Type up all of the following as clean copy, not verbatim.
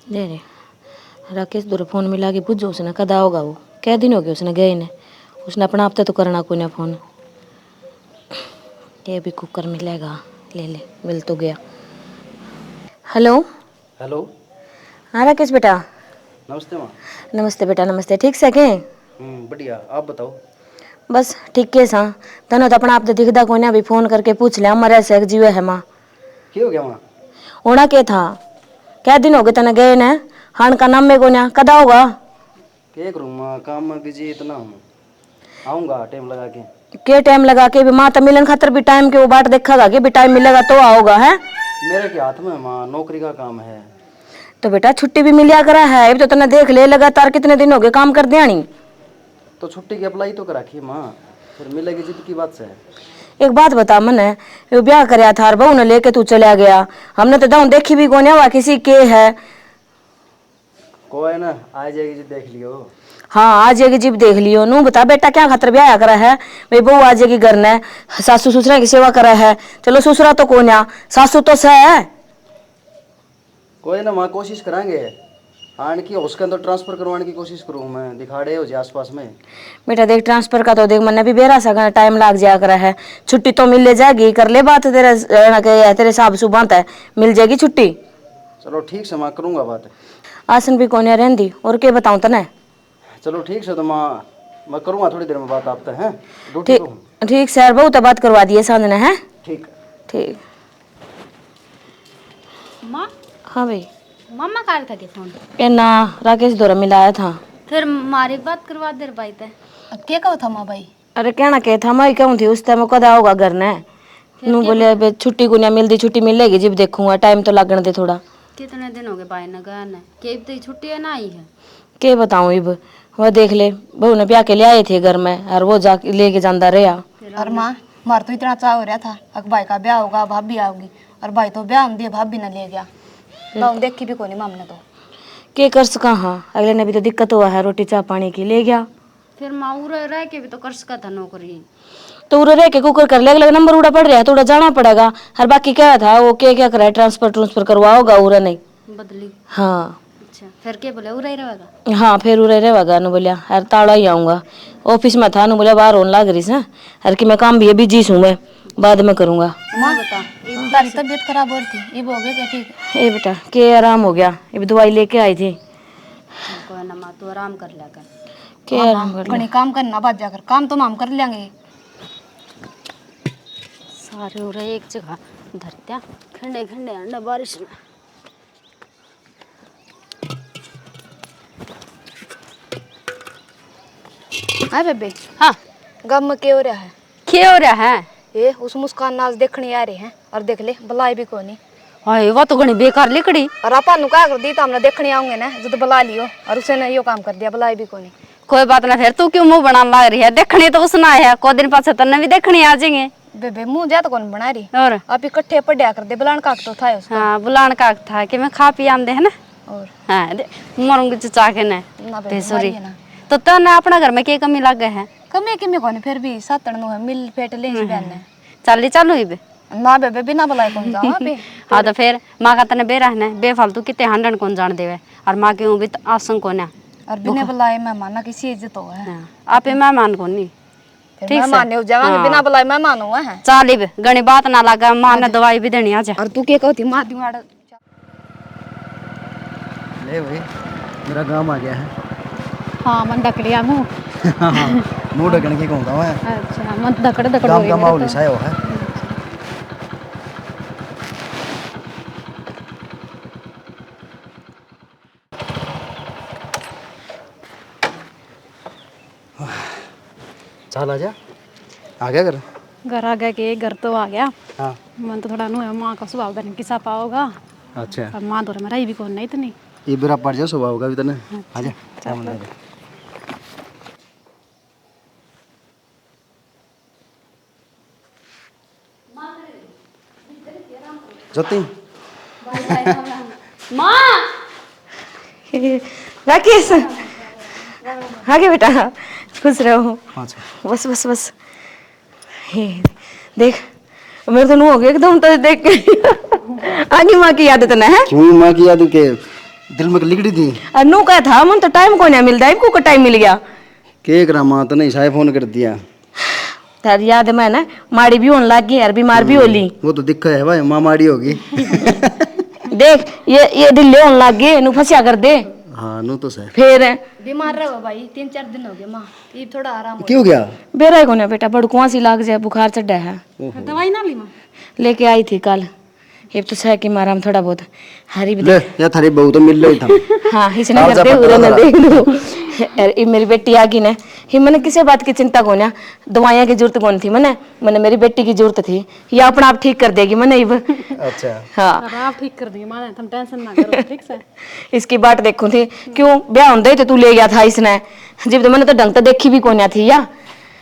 दे रे राकेश दूर फोन मिला के पूछो उसने कदा होगा वो कै दिन हो गए उसने गए ने उसने अपना आप तो करना कोई ना फोन ये भी कुकर मिलेगा ले ले मिल तो गया। Hello hello. हाँ राकेश बेटा। नमस्ते माँ। नमस्ते बेटा नमस्ते ठीक से के बढ़िया आप बताओ। बस ठीक के सा तने तो अपना आप तो दिखदा कोई ना अभी फोन करके पूछ लिया मरे से जीवे है माँ क्या हो गया माँ? होना के था क्या दिन हो गए तने गए ने हान का नाम में को ना कदा होगा क्या करूँ माँ काम में बिजी इतना हूँ आऊँगा टाइम लगा के टाइम लगा के भी माँ तो मिलन खातर भी टाइम के वो बाट देखेगा कि भी टाइम मिलेगा तो आओगा है मेरे के हाथ में माँ नौकरी का काम है। तो बेटा छुट्टी भी मिलिया करा है अभी तो तने देख ले लगातार कितने दिन हो गए काम कर दिया नहीं तो छुट्टी की अप्लाई तो करा रखी माँ फिर मिलेगी जिद की बात से। एक बात बता मने ये ब्याह कराया था बहू ने लेके तू चला गया हमने तो दाऊ देखी भी कोने हुआ किसी के है कोई ना आ जाएगी जिद देख लियो। हाँ आ जाएगी जीप देख लियो नू बता बेटा क्या खातर ब्याह करा है भाई बहू आ जाएगी घर ने सासू ससुरा की सेवा करा है चलो ससुरा तो कोन्या सासू तो सह है कोई ना माँ कोशिश करांगे आने की उसके अंदर ट्रांसफर करवाने की कोशिश करूँ मैं दिखाड़े हो जाए आसपास में। बेटा देख ट्रांसफर का तो देख मैंने भी बेरा सा टाइम लाग जाया करा है छुट्टी तो मिल ले जाएगी कर ले बात तेरे तेरे हिसाब से बात है मिल जाएगी छुट्टी। चलो ठीक से माँ करूँगा बात। आसन भी कोने रहंदी और क्या बताऊं तने। चलो ठीक से तो माँ मैं करूँगा थोड़ी देर में बात आपसे हैं। ठीक ठीक सर बहुत बात करवा दिए सांझने हैं। ठीक ठीक माँ। हाँ भाई मम्मा कहा था कि फोन ए ना राकेश द्वारा मिलाया था फिर मारी बात करवा दे भाई ते क्या कहो था माँ भाई। अरे कहना क्या था मैं कहूँ थी उस टाइम कदा होगा घर ने नू बोले छुट्टी को नहीं मिलती छुट्टी मिलेगी जब देखूंगा टाइम तो लगने दे थोड़ा कितने दिन हो गए भाई ने गए ने के तो छुट्टी है ना आई है के बताऊँ इब वह देख ले बहू ने ब्याह के ले आए थे घर में और वो जा लेके जाता रहा। और माँ मार तो इतना चाह हो रहा था अगर भाई का ब्याह होगा भाभी आओगी और भाई तो ब्याह हम दिए भाभी ने ले गया तो देखी भी कोनी मामने तो के कर सका हाँ अगले ने भी तो दिक्कत हुआ है रोटी चाह पानी की ले गया फिर माँ उरे रह के भी तो कर सका था नौकरी तो उरे रह के कुकर कर ले अगले नंबर उड़ा पड़ रहा है तो उड़ा जाना पड़ेगा हर बाकी क्या था वो क्या कराए ट्रांसफर करवाओगा उरा नहीं बदली। हाँ अच्छा फिर क्या बोले उरे ही रहेगा। हाँ फिर उरे रहेगा नु बोलिया हर ताड़ा ही आऊँगा ऑफिस में था नु बोलिया बाहर होने लग रही है हर की मैं काम भी बिजी हूँ मैं बाद में करूँगा। माँ बता तारी तबीयत खराब हो रही थी ये हो गया क्या ठीक ए बेटा के आराम हो गया ये दवाई लेके आई थी कोई ना माँ तू आराम कर लिया कर के आराम कर घनी काम करना बाद जाकर काम तो हम कर लेंगे सारे उरे एक जगह धरत्या खंडे खंडे अंडा बारिश में है बेबे। हाँ गम में क्या हो रहा है क्या हो रहा है ये उस मुस्कान नाच देखने आ रहे हैं और देख ले बुलाई भी कोनी हाय वो तो घनी बेकार लिकड़ी और अपन क्या कर दी तो हमने देखने आऊंगे ना जो तो बुला लियो और उसे ने यो काम कर दिया बुलाई भी कोनी। कोई बात ना फिर तू क्यों मुंह बनाने लग रही है देखने तो उसना है को दिन पास तन्ने भी देखने आ जाएंगे बेबे मुंह जा तो कौन बना रही और आप इकट्ठे पढ़िया कर दे बुलान का तो था उसका। हाँ बुलान का था कि मैं खा पी आंदे है ना और हाँ मरूंगी चचा के ने ना बेबे सॉरी ना तो तने अपना घर में क्या कमी लग गए है कमी की में कोनी फिर भी सातण नो है मिल पेट ले इस बहन ने चाली चालू ही बे ना बेबे बिना बुलाए कौन जाओ पे। हाँ तो फिर माँ का तने बे रहना बेफालतू कितने हंडन कौन जान देवे और माँ के भी आसन कौन है और बिना बुलाए मेहमान ना किसी इज्जत हो है आप मेहमान कौन नहीं फिर मेहमान हो जावांगे बिना बुलाए मेहमान हुआ है चाली बे गणी बात ना लगा माँ ने दवाई भी देनी आज और तू क्या कहती मार दूं आड़ ले भाई मेरा काम आ गया है। हां मन डक लिया मुंह मुंह ढकने की कहूँगा मैं। अच्छा मन दकड़ दकड़ काम का माहौल ऐसा है। चल आजा आ गया घर आ गया के घर तो आ गया। हाँ मन तो थोड़ा नु है मां का स्वभाव धन किसा पाओगा। अच्छा और मां तो मेरा भी कौन नहीं इतनी ये बेरा पड़ जा स्वभाव का भी तने आजा सामने आजा ज्योति माँ राकेश आगे बेटा खुश रहो अच्छा बस बस बस हे देख मेरे तो नु हो गया एकदम तो देख के आगे माँ की याद तो ना है क्यों माँ की याद के दिल में लिखड़ी थी अनु का था मन तो टाइम को नहीं मिलता इनको को टाइम मिल गया के करा माँ तो नहीं साहे फोन कर दिया तार याद है मैं ना माड़ी भी होने लग गई और बीमार भी होली वो तो दिक्कत है भाई माँ माड़ी होगी देख ये ढिल्ले होने लग गए नु फंसिया कर दे हाँ नो तो सही फिर बीमार रहो भाई 3-4 दिन हो गए माँ ये थोड़ा आराम क्यों गया बेरा को ना बेटा बड़कुआ सी लाग जाए बुखार चढ़ा है दवाई ना ली माँ लेके आई थी कल ये तो है कि मारा हम थोड़ा बहुत हरी भी ले या थारी बहू तो मिल रही था हाँ इसने कर दे उरे ना देख लो ये मेरी बेटी आ गई ना ही मैंने किसी बात की चिंता को ना दवाइयाँ की जरूरत कौन थी मैंने मेरी बेटी की जरूरत थी ये अपना आप ठीक कर देगी मैंने अच्छा हाँ आप ठीक कर दिए माने तुम टेंशन ना करो ठीक से इसकी बात देखो थी क्यों ब्याह होंगे तो तू ले गया था इसने जब तो मैंने तो ढंग तो देखी भी कोन्या थी या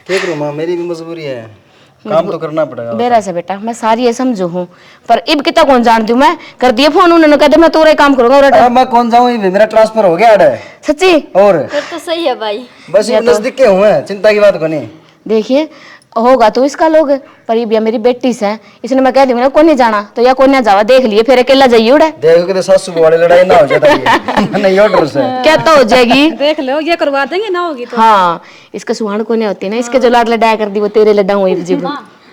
क्या करूँ माँ मेरी भी मजबूरी है काम तो करना पड़ेगा बेरा से बेटा मैं सारी ये समझू हूँ पर इब कितना कौन जान दूं मैं कर दिए फोन उन्होंने कहते मैं तोरा ही काम करूंगा अब मैं कौन जाऊँ ये मेरा ट्रांसफर हो गया है सच्ची और फिर तो सही है भाई बस ये नजदीक के हुए हैं चिंता की बात को नहीं देखिए होगा तो इसका लोग पर ये मेरी बेटी से इसने मैं कह दी मैंने कौन नहीं जाना तो या कौन जावा देख लिए फिर अकेला जाइए उड़े देखो कि सासू वाली लड़ाई ना हो जाता नहीं ऑर्डर से क्या तो हो जाएगी देख लो ये करवा देंगे ना होगी तो हाँ इसका सुहान को नहीं होती ना इसके जो लाड लडाया कर दी वो तेरे लड्डा हुई जीव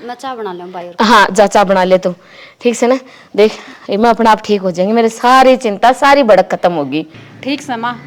मैं चाय बना लूँ भाई हाँ जा चा बना ले तो ठीक से ना देख ये मैं अपना आप ठीक हो जाएंगे मेरी सारी चिंता सारी भड़क खत्म होगी ठीक से माँ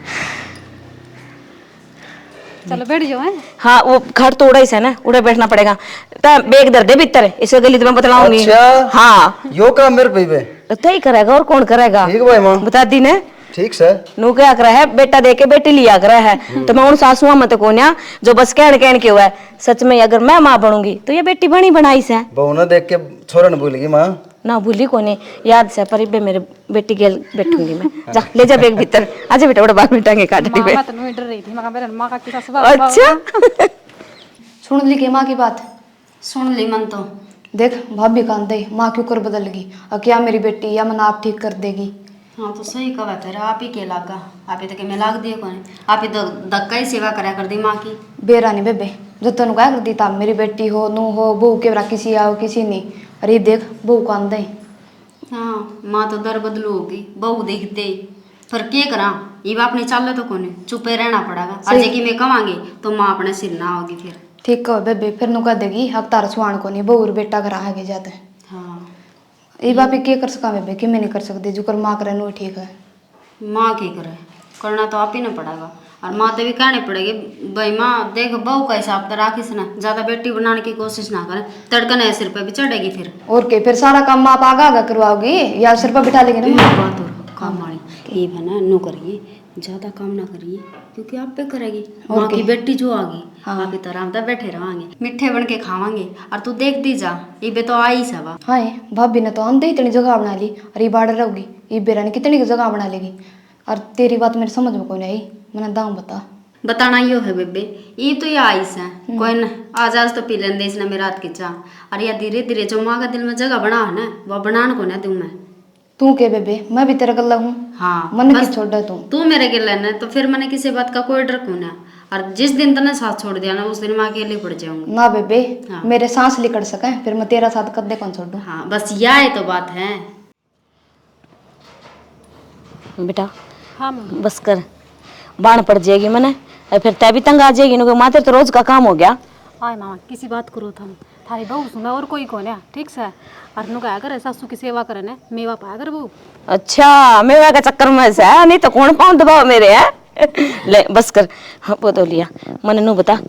चलो बैठ जाओ है हाँ वो घर तो उड़ा ही से ना उड़े बैठना पड़ेगा तो बेग दर दे भीतर इसे गली तो मैं बतलाऊंगी अच्छा हाँ यो काम मेरे पे पे तो तय करेगा और कौन करेगा ठीक भाई माँ बता दी ने ठीक से नू क्या कर रहा है बेटा दे के बेटी लिया कर रहा है तो मैं उन सासुआ मत को न्या जो बस कहन कहन के हुआ है सच में अगर मैं माँ बनूंगी तो ये बेटी बनी बनाई से बहू ने देख के छोरा ने भूल गई माँ ना भूली को नहीं याद से पर इबे मेरे बेटी के बैठूंगी मैं जा ले जा बेग भीतर आजा बेटा बड़ा बाल मिटाएंगे काट दी मैं तो नहीं डर रही थी मगर मेरे माँ का किसा स्वभाव अच्छा सुन ली के माँ की बात सुन ली मन तो देख भाभी कान दे माँ क्यों कर बदल गई और क्या मेरी बेटी या मन आप ठीक कर देगी हाँ तो सही कहा तेरा आप ही के लागा आप ही तो के मैं लाग दिए कौन आप ही तो धक्का ही सेवा करा कर दी माँ की बेरानी बेबे जो तेन क्या कर दी था मेरी बेटी हो नू हो बहू के बरा किसी आओ किसी नहीं अरे देख बहू कान दे हाँ माँ तो दर बदलू होगी बहू देखते ही पर के करा ये अपने चाल तो कौन चुपे रहना पड़ेगा और जे कि मैं कमांगे तो माँ अपने सिर ना होगी फिर ठीक कहो बेबे फिर नु कह देगी हक तार सुहान को नहीं बहू और बेटा घर आगे जाते हैं हाँ ये बाप के कर सका बेबे कि मैं नहीं कर सकती जो कर माँ करे नु ठीक है माँ के करे करना तो आप ही ना पड़ेगा और माँ तो भी कहने पड़ेगी भाई माँ देख बहू का हिसाब तो राखिस ना ज्यादा बेटी बनाने की कोशिश ना करे तड़कन है सिर पे भी चढ़ेगी फिर और के फिर सारा काम माँ आगा आगा करवाओगी या सिर पर बिठा लेगी ना बात और काम वाली ये है ना नो करिए ज्यादा काम ना करिए क्योंकि आप पे करेगी माँ की बेटी जो आगी आप ही तो आराम से बैठे रहांगे मिठे बन के खावांगे और तू देख दी जा ये बे तो आई सब हाँ भाभी ने तो हम दे इतनी जगह बना ली और ये बाढ़ रहोगी ये बेरा ने कितनी जगह बना लेगी और तेरी बात मेरे समझ में कोई नहीं आई मैंने दाम बता बताना यो है बेबे ये तो ये आई से कोई न आज तो पी लेंदे इसने मेरा हाथ की चाह और या धीरे धीरे जो माँ का दिल में जगह बना है ना वो बनाने को ना दूं मैं तू के बेबे मैं भी तेरा गल्ला हूँ हाँ मन बस की छोड़ा तू तू मेरे गिले न तो फिर मैंने किसी बात का कोई डर क्यों ना और जिस दिन तने साथ छोड़ दिया ना उस दिन मैं अकेले पड़ जाऊंगी ना बेबे हाँ। मेरे सांस लिकड़ सके फिर मैं तेरा साथ कदे कौन छोड़ू हाँ बस यह तो बात है बेटा हाँ माँ बस कर बाण पड़ जाएगी मैंने और फिर तय भी तंग आ जाएगी नु माते तो रोज का काम हो गया आए मामा किसी बात करो थम थारी बहू सुना और कोई कौन है ठीक से और नु क्या करे सासू की सेवा करे ने मेवा पाया कर बहू अच्छा मेवा का चक्कर में से है नहीं तो कौन पाँव दबाओ मेरे है ले बस कर हाँ वो तो लिया मैंने नु बता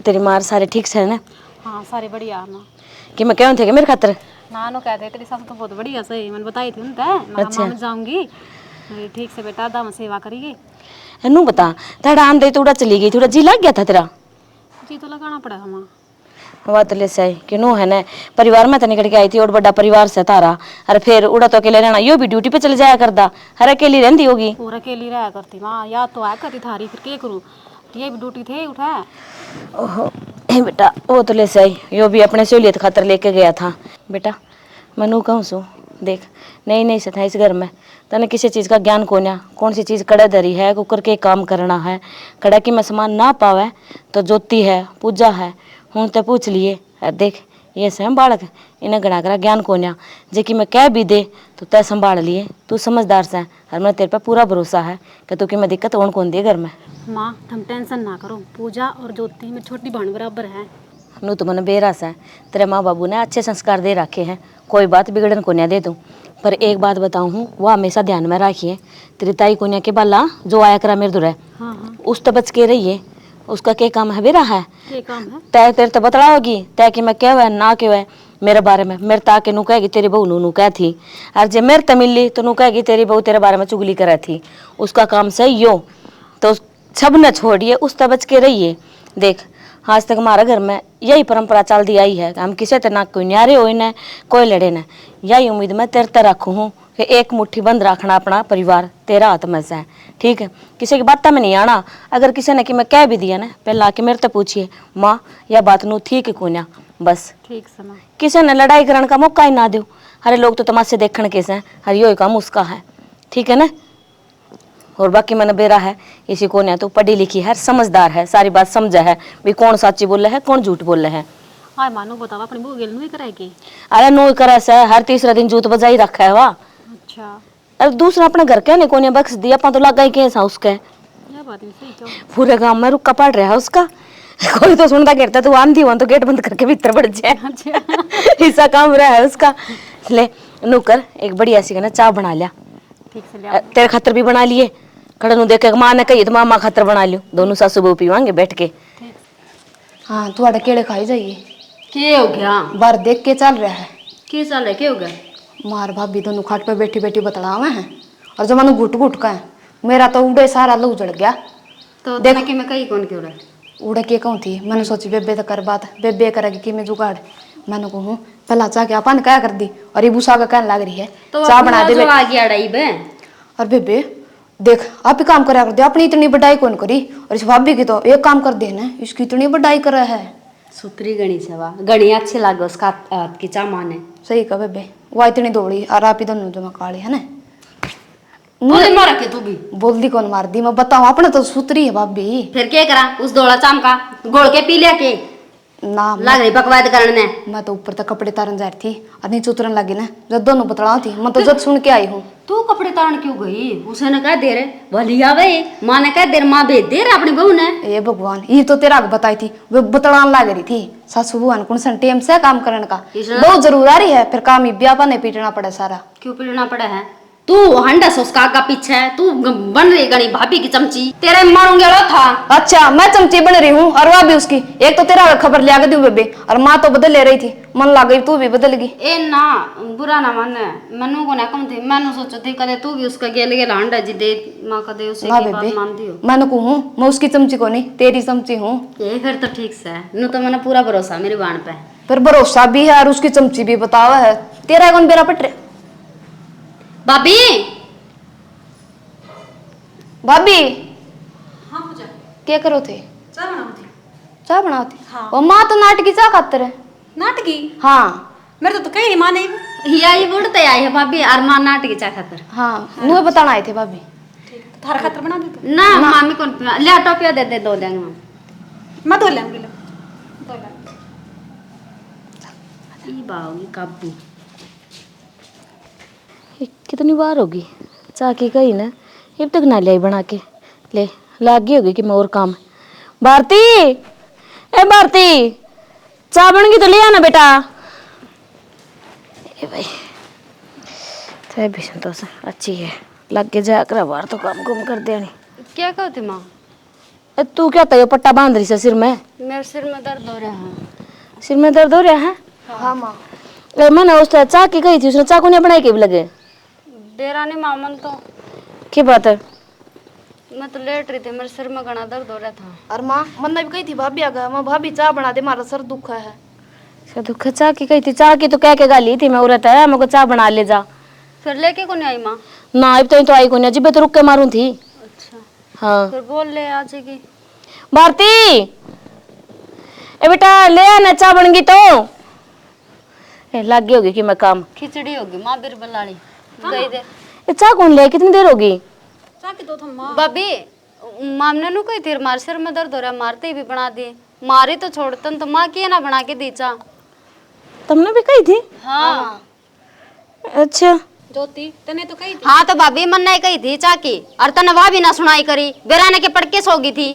तेरी मार सारे ठीक से है ना हाँ सारे बढ़िया ना कि मैं क्यों थे कि मेरे खातर नानो कहते तेरी सासू तो बहुत बढ़िया सही मैंने बताई थी उनका मैं अच्छा। मामा जाऊंगी ठीक से बेटा दाम सेवा करेगी नु बता तेरा आंदे तो उड़ा चली गई थोड़ा जी लग गया था तेरा जी तो लगाना पड़ेगा माँ बात ले सही कि नो है ना परिवार में तो निकल के आई थी और बड़ा परिवार से तारा अरे फिर उड़ा तो अकेले रहना यो भी ड्यूटी पे चले जाया करता हर अकेली रहती होगी और अकेली रहा करती माँ याद तो आया करती थारी फिर क्या करूँ ये भी ड्यूटी थे उठा ओहो बेटा वो तो ले सही यो भी अपने सहूलियत खातर लेके गया था बेटा मनु कहूँ सो देख नहीं नहीं से था इस घर में तने किसी चीज़ का ज्ञान कोन्या कौन सी चीज़ कड़ा धरी है कुकर के काम करना है कड़ा की में सामान ना पावे तो ज्योति है पूजा है हूँ तो पूछ लिए देख ये से बालक इन्हें गणा करा ज्ञान कोन्या जे कि मैं कह भी दे तो तय संभाल लिए। तू समझदार से और मैं तेरे पे पूरा भरोसा है कि तू कि मैं दिक्कत होने कौन दे घर में। माँ तुम टेंशन ना करो, पूजा और ज्योति में छोटी बहन बराबर है। नू तो मन बेरास है, तेरे माँ बाबू ने अच्छे संस्कार दे रखे हैं, कोई बात बिगड़न को नहीं दे दूँ। पर एक बात बताऊँ हूँ, वो हमेशा ध्यान में रखिए, तेरी ताई कोन्या के बाला जो आया करा मेरे दुरे, हाँ हाँ, उस तो बच के रहिए। उसका क्या काम है बेरा है, ये काम है। तय तेरे तो बतलाओगी तय कि मैं क्या हुआ ना क्या हुआ मेरे बारे में। मेरे ताके नू कहेगी तेरी बहू नू कह थी, और जब मेरे तमिल ली तो नू कहेगी तेरी बहू तेरे बारे में चुगली करे थी। उसका काम सही यो तो सब न छोड़िए, उस तो बच के रहिए। देख आज तक हमारे घर में यही परंपरा चल दी आई है कि हम किसी तरह कोई न्यारे हो न कोई लड़े न। यही उम्मीद मैं तेरे तरह रखूँ हूँ कि एक मुट्ठी बंद रखना अपना परिवार तेरा हाथ में से है, ठीक है। किसी की बात में नहीं आना। अगर किसी ने कि मैं कह भी दिया ना, पहले आके मेरे तो पूछिए माँ यह बात नू थी कि कोन्या, बस। ठीक से माँ। किसी ने लड़ाई करने का मौका ही ना दो। अरे लोग तो तमाशे देखने के से हर यो काम उसका है, ठीक है ना। और बाकी मैंने बेरा है इसी को ने तो पढ़ी लिखी है, समझदार है, सारी बात समझा है भी कौन सच्ची बोल रहा है कौन झूठ बोल रहा है। हाँ मानो बताओ अपनी बहू गेल नहीं कराएगी। अरे नो करे से हर तीसरा दिन जूत बजाई रखा है वाह। अच्छा, अरे दूसरा अपने घर के नहीं कोने बख्श दिया, अपन तो लगा ही कैसा उसके ये बात भी सही क्यों। पूरे गांव में रुक्का पड़ रहा है उसका। कोई तो सुनता कहता तू आंधी हुआ तो गेट बंद करके भीतर बढ़ जाए। अच्छा ऐसा काम रहा है उसका। ले नौकर एक बढ़िया सी ना चाय बना लिया, ठीक से ले आओ। तेरे खातर भी बना लिए। खड़े नु देख माँ ने कही तो मामा खातर बना लियो, दोनों सासू बहू पीवांगे बैठ के। हाँ थोड़े केड़े खाई जाइए। के हो गया? बार देख के चल रहा है। के चल है, के हो गया? मार भाभी दोनों खाट पे बैठी बैठी बतलावे हैं और जब मैंने घुट घुट का है मेरा तो उड़े सारा लू जड़ गया। तो देख कि मैं कही कौन क्यों रहा? उड़े के कहूँ थी मैंने सोची बेबे तो कर बात, बेबे करेगी कि मैं जुगाड़। मैंने कहूँ पहला चाह के अपन क्या कर दी और ये भूसा का कहने लग रही है तो चाह बना दे। आ गया अड़ाई बे। और बेबे देख आप ही काम करा कर दे, अपनी इतनी बढ़ाई कौन करी और इस भाभी की तो एक काम कर देना, इसकी इतनी बढ़ाई करा है। सुतरी गणी सेवा गणी अच्छी लागे उसका हाथ की चा माने। सही कहा बेबे, वह इतनी दौड़ी और आप ही दोनों जमा काले है ना। बोले मारा के तू भी बोल दी कौन मार दी, मैं बताऊँ अपने तो सुतरी है भाभी। फिर क्या करा उस दौड़ा चाम का गोल के पी लिया के ना लग रही बकवाद करने। मैं तो ऊपर तक कपड़े तारन जा रही थी और नीचे उतरन लगी ना जब दोनों बतलाओ थी, मैं तो जब सुन के आई हूँ। तू कपड़े तारण क्यों गई? उसने कह दे रे भली आवे, माँ ने कह दे माँ भेज दे रहे अपनी बहू ने। ए भगवान ये तो तेरा बताई थी, वो बतलान लग रही थी सासू बुआन कौन सन टेम से काम करने का बहुत जरूर आ रही है, फिर काम ही ब्याह ने पीटना पड़ा सारा। क्यों पीटना पड़ा है? तू हंडस उसका आगा पीछे है, तू बन रही गणी भाभी की चमची, तेरे मारूंगे रो था। अच्छा मैं चमची बन रही हूँ और वह भी उसकी, एक तो तेरा खबर लिया के दूं बेबे और माँ तो बदल ले रही थी, मन लग गई तू भी बदल गई। ए ना बुरा ना माने, मनु को ना कम थी, मैंने सोचा थी कदे तू भी उसका गेल गेल हंडा जी दे माँ कदे उसे ना की बात बेबे मानती हो। मैंने कहूँ मैं उसकी चमची को नहीं तेरी चमची हूँ। ये फिर तो ठीक से नु तो मैंने पूरा भरोसा मेरी बाण पे। फिर भरोसा भी है और उसकी चमची भी बतावा है, तेरा कौन बेरा पट रहे। भाभी भाभी हाँ पूजा, क्या करो थे? चाय बनाओ थी। चाय बनाती? हाँ। वो माँ तो नाटकी चाह खातर है। नाटकी? हाँ मेरे तो कहीं नहीं माने। हिया ये बुढ़ते आई है भाभी और मां नाटकी चा खातर। हाँ मुझे बताना आए थे भाभी। ठीक, थारा खातर बना दी तो ना मामी कौन ले टोपिया दे दे दो लेंगे मैं धो लेंगी। लो धो ले। ई बाओगी काबू। ये कितनी बार होगी चाह की कही ना, अब तक ना लाई बना के ले लाग गई होगी कि मैं और काम। भारती ए भारती चाय बन गई तो ले आना बेटा। ए भाई चाय भी संतोष अच्छी है, लग के जा कर बाहर तो काम कुम कर दे नहीं। क्या कहती माँ? तू क्या तय पट्टा बांध रही है सिर में? मेरे सिर में दर्द हो रहा है। सिर में दर्द हो रहा है? हाँ माँ। मैंने उस चाय की कही थी, उसने चाकू नहीं बनाई के भी लगे देरानी मामन तो क्या बात है? मैं तो लेट रही थी, मेरे सिर में घना दर्द हो रहा था। और माँ मन भी कही थी भाभी आ गया, मैं भाभी चाय बना दे मारा सर दुख है। सर दुख चाह की कही थी, चाह की तो कह के गाली थी मैं उरत है मेरे को चाय बना ले जा। फिर लेके कौन आई माँ? ना अब तो आई को नहीं, जिबे तो रुक के मारूं थी। अच्छा हाँ फिर बोल ले आ जाएगी। भारती ए बेटा ले आना चाय बन गई तो लग गई होगी कि मैं काम। खिचड़ी होगी माँ बिरबल वाली गई दे। ये चाय कौन ले, कितनी देर होगी? चाय की दो थम माँ। भाभी मामने नु कही थी मार सिर में दर्द हो रहा है, मारते ही भी बना दिए। मारी तो छोड़तन तो माँ की ना बना के दी चा। तुमने भी कही थी? हाँ अच्छा ज्योति तने तो कही थी। हाँ तो भाभी मन नहीं कही थी चाकी और तने वह भी ना सुनाई करी बेराने के पटके सोगी थी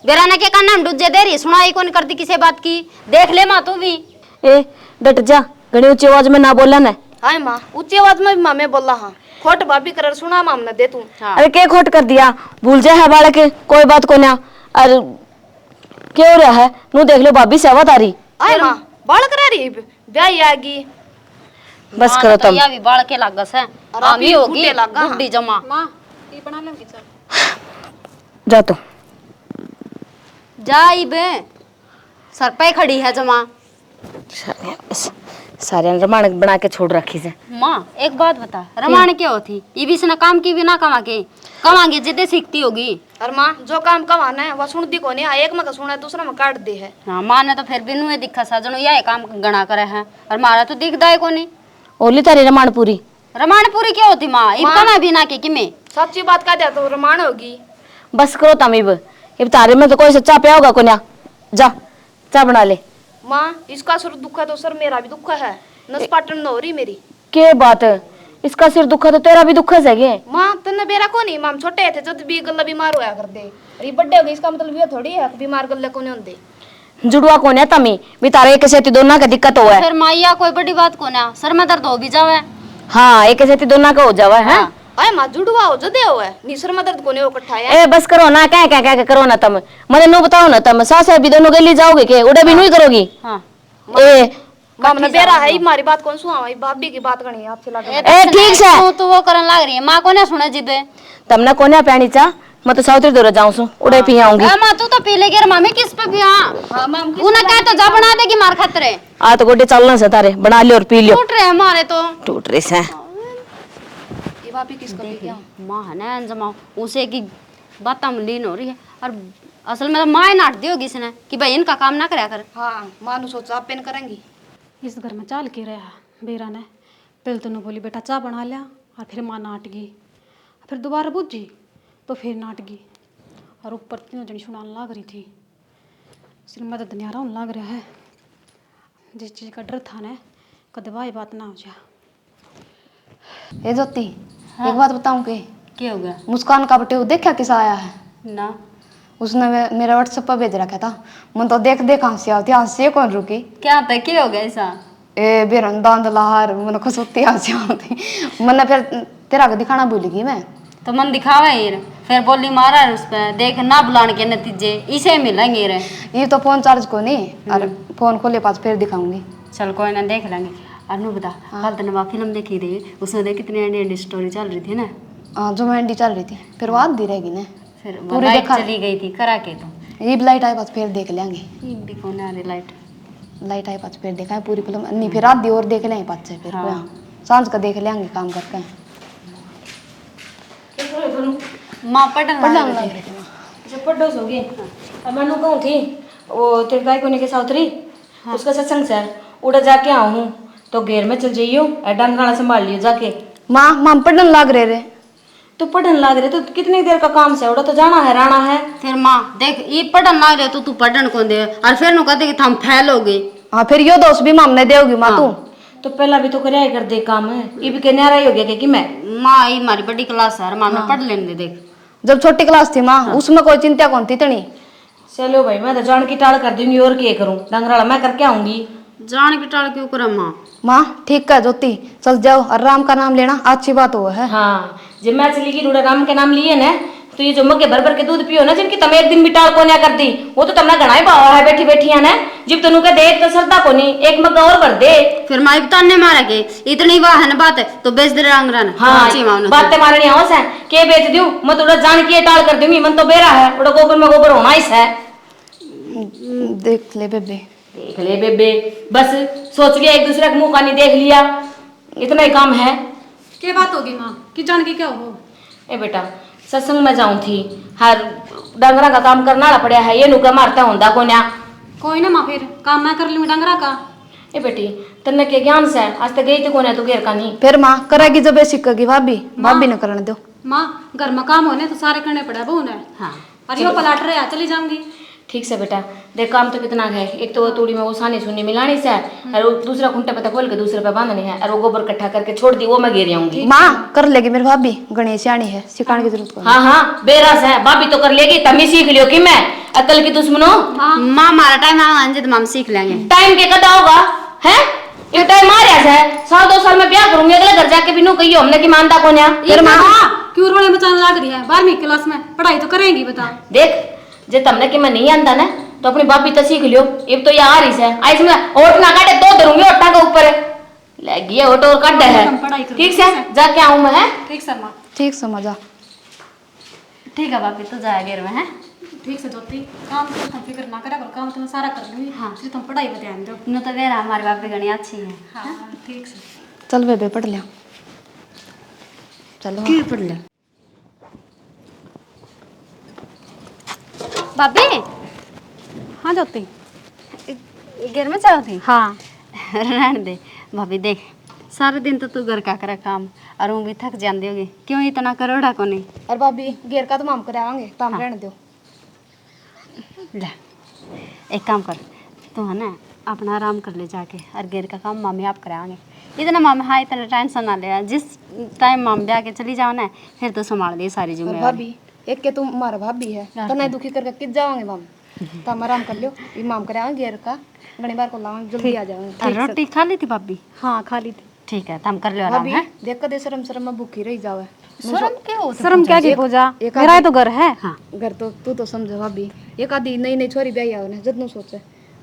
बेराने के कान डुजे दे रही सुनाई कौन करती किसी बात की देख ले माँ तू भी ए डट जा, घनी ऊंची आवाज में ना बोला ना। हाय माँ ऊंची आवाज में भी माँ मैं बोला हाँ खोट भाभी कर सुना माम ने दे तू। अरे के खोट कर दिया, भूल जा है बालक कोई बात को ना। अरे क्यों रहा है नू देख लो भाभी से आवाज आ रही। हाय माँ बाल करा रही ब्याह आगी बस करो तुम। भी बाल के लागस है आमी होगी बुड्ढी जमा माँ ये बना लूंगी चल। जा तो जा बे सर पे खड़ी है जमा सारे रमान बना के छोड़ रखी से। माँ एक बात बता रमान क्या होती ये भी इसने काम की भी ना कमांगे जिद्दे सीखती होगी। और माँ जो काम कमाना है वह सुनती को नहीं एक में का सुना दूसरा में काट दे है। हाँ माँ ने तो फिर बिनु ये दिखा सा जनो यह काम गणा करे है और मारा तो दिखदा है को नहीं। ओली तारी रमानपुरी रमानपुरी क्या होती माँ इब कमा भी ना के कि मैं सच्ची बात कह दिया तो रमान होगी। बस करो तुम। इब तारे में तो कोई सच्चा प्या होगा को ना। जा चा बना ले। माँ इसका सिर दुख है तो सर मेरा भी दुख है नस पाटन न हो रही मेरी। के बात इसका सिर दुखा तो तेरा भी दुख है। माँ तन्ने बेरा को नहीं माम छोटे थे जब भी गल्ला बीमार होया कर दे अरे बड्डे हो गए इसका मतलब ये थोड़ी है बीमार गल्ले को नहीं होंदे। जुड़वा कौन है तमी भी तारे एक सेती दोनों का दिक्कत हो है। फिर माइया कोई बड़ी बात को ना सर में दर्द हो भी जावे। हाँ एक सेती दोनों का हो जावा है। अरे माँ जुड़वा हो जदे हो है निसर में दर्द को नहीं हो इकट्ठा है। ए बस करो ना क्या क्या क्या करो ना तुम मने नो बताओ ना तुम सास है भी दोनों गली जाओगे के उड़े भी नहीं करोगी। हाँ ए माम ने बेरा है हमारी बात कौन सुना भाभी की बात करनी है आपसे लगा। ए ठीक है तो वो करन लग रही है माँ को ना सुने जिदे तुमने कोने प्याणी चा मैं तो साउथरी दूर जाऊं सु उड़े पी आऊंगी। माँ तू तो पी लेगी मामी किस पे भी हाँ उन्हें कह तो जा बना देगी मार खतरे आ तो गोडे चलना से तारे बना लियो और पी लियो। टूट रहे हमारे तो टूट रही से ये भाभी किसको भी क्या माँ है ना जमा उसे की बात में लीन हो रही है और असल में तो माँ नाट दी होगी इसने कि भाई इनका काम ना करे कर। हाँ माँ नु सोचा आप पेन करेंगी। इस घर में चाल के रहा बेरा ने पहले तो बोली बेटा चाय बना लिया और फिर माँ नाट गई फिर दोबारा बुझी तो फिर नाट गई और ऊपर तीनों जनी सुनाने लग रही थी। सिर में तो धनियारा होने लग रहा है जिस चीज़ का डर था ना कदे वाही बात ना हो जा। ए ज्योति एक बात बताऊं के क्या हो गया मुस्कान का बटे देखा किसा आया है ना उसने मेरा व्हाट्सएप पर भेज रखा था मन तो देख देख हंसी आती हंसी कौन रुकी क्या था क्या हो गया ऐसा ए बेरन दांत लहार मन खुश होती हंसी आती मन फिर तेरा को दिखाना भूल गई मैं तो मन दिखावा यार फिर बोली मारा है उस पर देख ना बुलाने के नतीजे इसे मिलेंगे रे। ये तो फोन चार्ज को नहीं और फोन खोले पास फिर दिखाऊंगी। चल कोई ना देख लेंगे। अनु बता कल तने वहाँ फिल्म देखी थी उसमें देख कितनी एंडी स्टोरी चल रही थी ना। हाँ जो मेहंदी चल रही थी फिर वो आधी रहेगी ना फिर पूरी लाइट देखा चली गई थी करा के तो ये लाइट आए पास फिर देख लेंगे। ये भी कौन आ रही लाइट लाइट आए पास फिर देखा है पूरी फिल्म नहीं फिर आधी और देख लेंगे पास से फिर हाँ। सांझ का देख लेंगे काम करके। माँ पढ़ने लग रही थी। जब पढ़ोस होगी अब मैं कहूँ थी वो तेरे गाय कोने के साउथरी उसका सत्संग सर उड़ा जाके आऊँ तो घेर में चल जाइयो डंगाना संभाल लियो जाके। माँ माम पढ़ने लग रहे रे तो पढ़न लाग रहे तो कितनी देर का काम से उड़ा तो जाना है राणा है। फिर माँ देख ये पढ़न लग रहे तो तू पढ़न कौन दे और फिर नु कहते कि हम फैल हो गए। हाँ फिर यो दोस्त भी माम ने देगी माँ तू तो पहला भी तो कराया कर दे काम है ये भी कहने रहा ही हो गया कि मैं माँ ये हमारी बड़ी क्लास है माँ ने पढ़ लेने दे देख जब छोटी क्लास थी माँ उसमें कोई चिंता कौन थी इतनी। चलो भाई मैं तो जान की टाल कर दूंगी और क्या करूँ डंगराला मैं करके आऊंगी। जान की टाल क्यों कर माँ माँ ठीक है ज्योति चल जाओ और राम का नाम लेना अच्छी बात हो है। हाँ जब मैं चली गई थोड़ा राम के नाम लिए ना तो ये जो मग्गे भर भर के दूध पियो ना जिनकी तम एक दिन भी टाल को ना कर दी वो तो तुमने घना ही भावा है बैठी बैठी है ना जब तेनू कह दे तो सरदा को नहीं एक मग्गा और भर दे। फिर माँ ताने मारा के इतनी वाह है ना बात है तो बेच दे रंग रन। हाँ बातें मारनी आवस है के बेच दूं मैं थोड़ा जान के टाल कर दूंगी मन तो बेरा है थोड़ा गोबर में गोबर होना ही है। देख ले बेबे देख ले बेबे बस सोच लिया एक दूसरे का मुंह का नहीं देख लिया इतना ही काम है। क्या बात होगी माँ कि जान के क्या हो। ए बेटा सत्संग में जाऊं थी हर डंगरा का काम करना पड़ा है ये नुका मारता होंदा को ना कोई ना माँ फिर काम मैं कर लूँगी डंगरा का। ए बेटी तन्ने के ज्ञान से आज तक गई थी कोने तू घेर का नहीं फिर माँ करेगी जब सीखेगी भाभी भाभी ने करने दो। माँ घर में काम होने तो सारे करने पड़े बहू ने। हाँ और यो पलाट रहे चली जाऊंगी। ठीक से बेटा देख काम तो कितना है। एक तो वो तूड़ी में वो सानी सुनी मिलानी से और वो दूसरा खूंटा पता खोल के दूसरे पे बांधनी है और वो गोबर इकट्ठा करके छोड़ दी, वो मैं गिर आऊंगी। माँ कर लेगी मेरी भाभी, गणेश आनी है, सिखाने की जरूरत हाँ हाँ बेरास है, भाभी तो कर लेगी, तभी सीख लियो कि मैं अकल की दुश्मनो। माँ हमारा टाइम आएगा तो हम सीख लेंगे। टाइम के कदा होगा है, ये टाइम आ रहा है, 1-2 साल में ब्याह करूंगी, अगले घर जाके भी नो कहियो हमने की मानता कौन है। क्यों रोने बचाने लग रही है? 12वीं क्लास में पढ़ाई तो करेंगी बता। देख जे तुमने कि मैं नहीं आंदा ना तो अपनी भाभी तो सीख लियो। एक तो ये आ रही है आई इसमें ओट ना काटे तो धरूंगी ओटा के ऊपर लगी है ओट और काट है। ठीक से जाके आऊं मैं है। ठीक सर माँ। ठीक समझा। ठीक है भाभी तो जाए गेर में है। ठीक से ज्योति काम तो तुम फिक्र ना करा करो, काम तो मैं सारा कर लूंगी। हाँ सिर्फ तुम पढ़ाई पे ध्यान दो। न तो बेरा हमारी भाभी गणी अच्छी है। हाँ ठीक से। चल बेबे पढ़ लिया, चलो क्यों पढ़ ले भाभी? हाँ ज्योति। घर में जाओ थी? हाँ रहने दे भाभी, देख सारे दिन तो तू घर का करे काम और वो भी थक जाती होगी, क्यों इतना करोड़ा को नहीं? और भाभी घेर का तो हम कराएंगे, काम रहने दो। ले एक काम कर, तू है ना अपना आराम कर ले जाके और घेर का काम मामी आप कराएंगे। इतना मामी हाँ इतना टेंशन ना ले, जिस टाइम मामी ब्याह के चली जाओ ना फिर तो संभाल दे सारी और जिम्मेवारी। भाभी एक के तुम हमारा भाभी है तो नहीं दुखी करके किस जाओगे हम, तो हम आराम कर लो, इमाम कराएंगे घेर का, घनी बार को लाओगे जल्दी आ जाओगे। और रोटी खा ली थी भाभी? हाँ खा ली थी। ठीक है तो हम कर लो आराम भाभी है। देख कर दे शर्म शर्म में भूखी रही जावे। शर्म क्यों? शर्म क्या की पूजा, एक मेरा ही तो घर है। हाँ घर तो तू तो समझ भाभी, एक आधी नई नई छोरी ब्याही आओ ना जदनू सोचे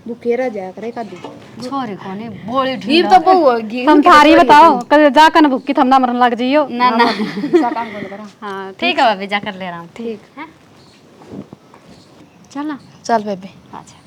भूखे रह जाया करे एक आधी। छोरे को नहीं बोली घी तो बहु होगी तुम थारी बताओ कल जाकर न भूखी थमना मरन लग जाइयो। ना ना काम कर करा। हाँ ठीक है भाभी, जा कर ले आराम। ठीक है चला चल बेबे। अच्छा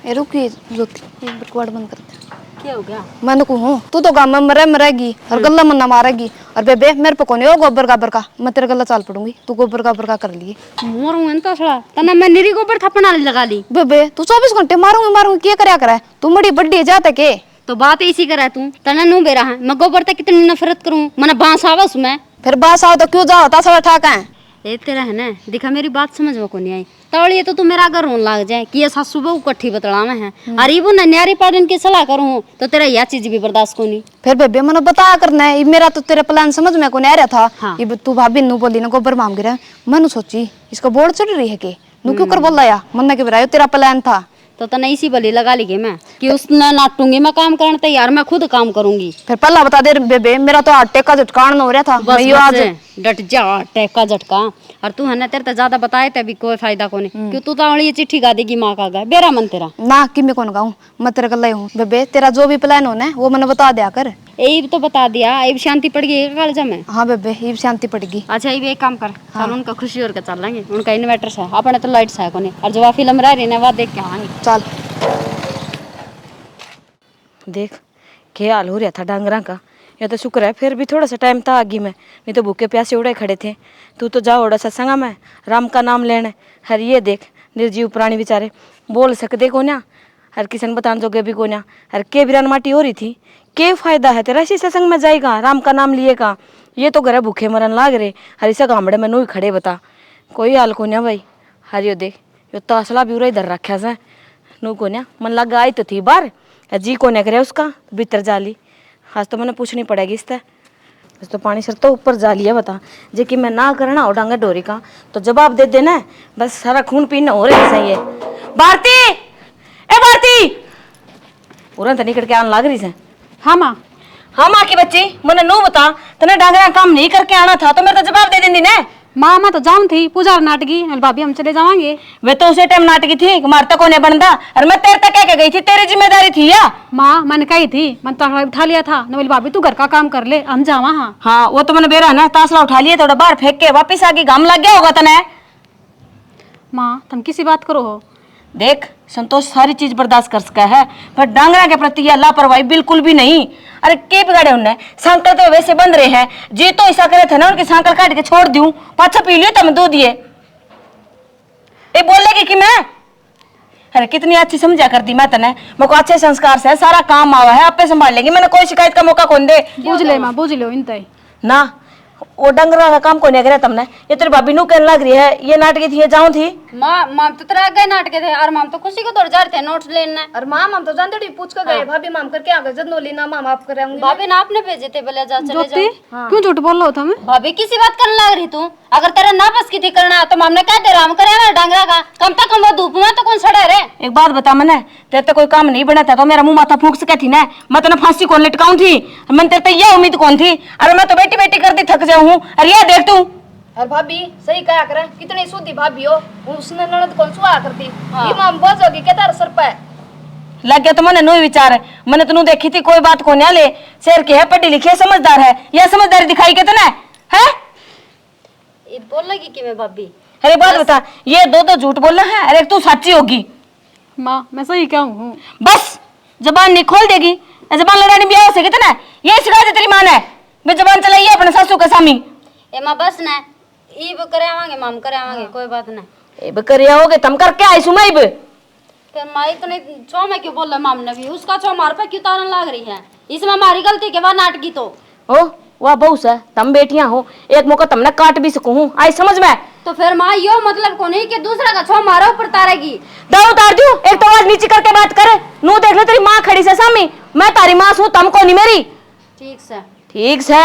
ए रुकी ज्योति, एक बार कवाड़ बंद कर दे। क्या हो गया? मैं तो कहूँ तू तो गाँव में मरेगी और गला मन्ना मारेगी, और बेबे मेरे पे कौन है गोबर गाबर का, मैं तेरे गला चाल पड़ूंगी, तू गोबर गाबर का कर लिए। मोरूंगा तो थोड़ा तना मैं निरी गोबर थपना लगा ली। बेबे तू 24 घंटे मारूंगी मारूंगी क्या करया करे, तू बड़ी बड्डी जाते के। तो बात इसी करा तू तना नु बेरा है, मैं गोबर तक कितनी नफरत करूं, मना बांस आवा उसमें। फिर बास आओ तो क्यों जाओ तासा ठाक है। ए तेरा है ना, दिखा मेरी बात समझ में को नहीं आई तौड़िए तो तू मेरा घर रोन लग जाए कि ये सासू बहू इकट्ठी बतला में है। अरे वो नन्यारी पाड़न की सलाह करूं तो तेरा यह चीज भी बर्दाश्त को नहीं। फिर बेबे मैंने बताया करना है, मेरा तो तेरा प्लान समझ में को नहीं आ रहा था। हाँ। ये तू भाभी नू बोली ना गोबर मांग गिरा, मैंने सोची इसको बोर्ड चढ़ रही है के नू क्यों कर बोला या मन के बरायो तेरा प्लान था। तो तना इसी बली लगा ली मैं कि उसने नाटूंगी, मैं काम करने तैयार, मैं खुद काम करूंगी। फिर पहला बता दे बेबे, मेरा तो आटे का झटकान हो रहा था। बस मैं यो आज डट जा टैक का झटका। और तू है ना तेरे तो ज्यादा बताए तभी कोई फायदा को नहीं, क्यों तू तो ये चिट्ठी गा देगी माँ का गा बेरा मन तेरा ना कि मैं कौन गाऊं, मैं तेरे गला हूँ बेबे, तेरा जो भी प्लान हो ना वो मैंने बता दिया कर। यही तो बता दिया, अब शांति पड़ गई कालजा में। हाँ बेबे ये शांति पड़ेगी। अच्छा ये एक काम कर, चल उनका खुशी और के चल लेंगे, उनका इन्वर्टर है अपने तो लाइट है कोने, और जो फिल्म रह रही ना वह देख के आएंगे। चल देख क्या हाल हो रहा था डांगरा का, या तो शुक्र है फिर भी थोड़ा सा टाइम था आगे में, नहीं तो भूखे प्यासे उड़े खड़े थे। तू तो जाओ उड़ा सत्संगा में राम का नाम लेने, हर ये देख निर्जीव प्राणी बेचारे बोल सकते को ना, हर किसन बतान जोगे भी को ना, हर के बिरान माटी हो रही थी। के फायदा है तेरा इसी सत्संग में जाएगा राम का नाम लिए का, ये तो घर भूखे मरन लाग रहे, हरी सा गामड़े में नू ही खड़े बता कोई हाल को ना भाई। हरियो देख यो तो असला भी उरा इधर रखा से नू को ना, मन लगा आई तो थी बार जी को न करे उसका भीतर जाली, आज तो मैंने पूछनी पड़ेगी इससे। तो पानी सर तो ऊपर जा लिया बता, जे कि मैं ना करना हो डांगा डोरी का तो जवाब दे देना, बस सारा खून पीना हो रहा है सही है। भारती ए भारती पूरा तो निकल के आने लग रही से। हाँ माँ। हाँ माँ की बच्ची मैंने नू बता तने डांगरा काम नहीं करके आना था तो मेरे तो जवाब दे देंगी ना। माँ मैं तो जाऊँ थी पूजा और नाटकी, भाभी हम चले जाएंगे। वे तो उसे टाइम नाटकी थी मारता को नहीं बनता, और मैं तेरे तक क्या गई थी, तेरी जिम्मेदारी थी या। माँ मैंने कही थी, मैंने तो उठा लिया था न, बोली भाभी तू घर का काम कर ले हम जावा। हाँ हाँ वो तो मैंने बेरा ना तासला उठा लिया थोड़ा बाहर फेंक के वापिस आके घाम लग गया होगा तने। माँ तुम किसी बात करो हो। देख संतोष सारी चीज बर्दाश्त कर सका है, पर डांगरा के प्रति यह लापरवाही बिल्कुल भी नहीं। अरे के बिगाड़े उनने, सांकल तो वैसे बंद रहे हैं, जी तो ऐसा करे थे ना उनकी सांकल काट के छोड़ दूं, पाछा पी लियो तम दो दिए ये बोलेगी कि मैं। अरे कितनी अच्छी समझा कर दी मैं तने, मेरे को अच्छे संस्कार से सारा काम आवा है, आपे संभाल लेंगी, मैंने कोई शिकायत का मौका कौन दे। बूझ ले माँ बूझ लो इन तय ना वो डंगरा का काम को नहीं करे तुमने। ये तेरी भाभी नू कहने लग रही है ये नाटकी थी, ये जाऊं थी। माम तो तेरा गए नाटक थे और माम तो खुशी को दौड़ जा रहे थे नोट्स लेने। और माम हम तो जानते डी पूछ के गए भाभी माम करके आ गए जब नोली ना माम आप करेंगे भाभी ने आपने भेजे थे बोले जा चले ज्योति जाओ। क्यों झूठ बोल रहा हो तुम्हें? भाभी किसी बात करने लग रही तू? अगर तेरा ना बस की थी करना तो माम ने कह दे राम करे ना डांगरा का कम तक कम वो धूप में तो कौन सड़े रे। एक बात बता मैंने तेरे तो कोई काम नहीं बना था तो मेरा मुंह माथा फूंक सके थी ना, मैं तो फांसी कौन लटकाऊं थी। मैंने तेरे तो ये उम्मीद कौन थी। अरे मैं तो बेटी बेटी करती थक जाऊं हूं। अरे ये देख तू। और भाभी सही कहा करे कितनी शुद्धि भाभी हो, उसने ननद कौन सुहा करती ये माम बोझ होगी के तार सर पे लग गया तो मैंने नो विचार है। मैंने तनु देखी थी कोई बात को न्या ले शेर की है, पढ़ी लिखी है, समझदार है। यह समझदारी दिखाई के तना है। ये बोल लगी कि मैं भाभी अरे बात बता, ये दो झूठ बोलना है। अरे तू सच्ची होगी। माँ मैं सही क्या हूँ? बस जबान नहीं खोल देगी। जबान लड़ानी ब्याह हो सके तना ये सिखा दे तेरी माँ ने। मैं जबान चलाई है अपने सासू के सामी। ए मां बस ना ई करे आवांगे माम करे आवांगे कोई बात ना। ए बकरिया होगे तुम करके आई सुमाइब। फिर माई तो नहीं छो में क्यों बोल रहा माम ने भी उसका छो मार पे क्यों तारन लग रही है? इसमें हमारी गलती के बाद नाटकी तो ओ वाह बहु सा तुम बेटियां हो, एक मौका तुमने काट भी सकूं हूं। आई समझ में। तो फिर माँ यो मतलब को नहीं कि दूसरा का छो मारा ऊपर तारेगी। दाव उतार दूं। एक तो आवाज नीचे करके बात करे। नू देख ले तेरी माँ खड़ी से सामी। मैं तारी माँ हूं तुमको नहीं मेरी। ठीक से ठीक से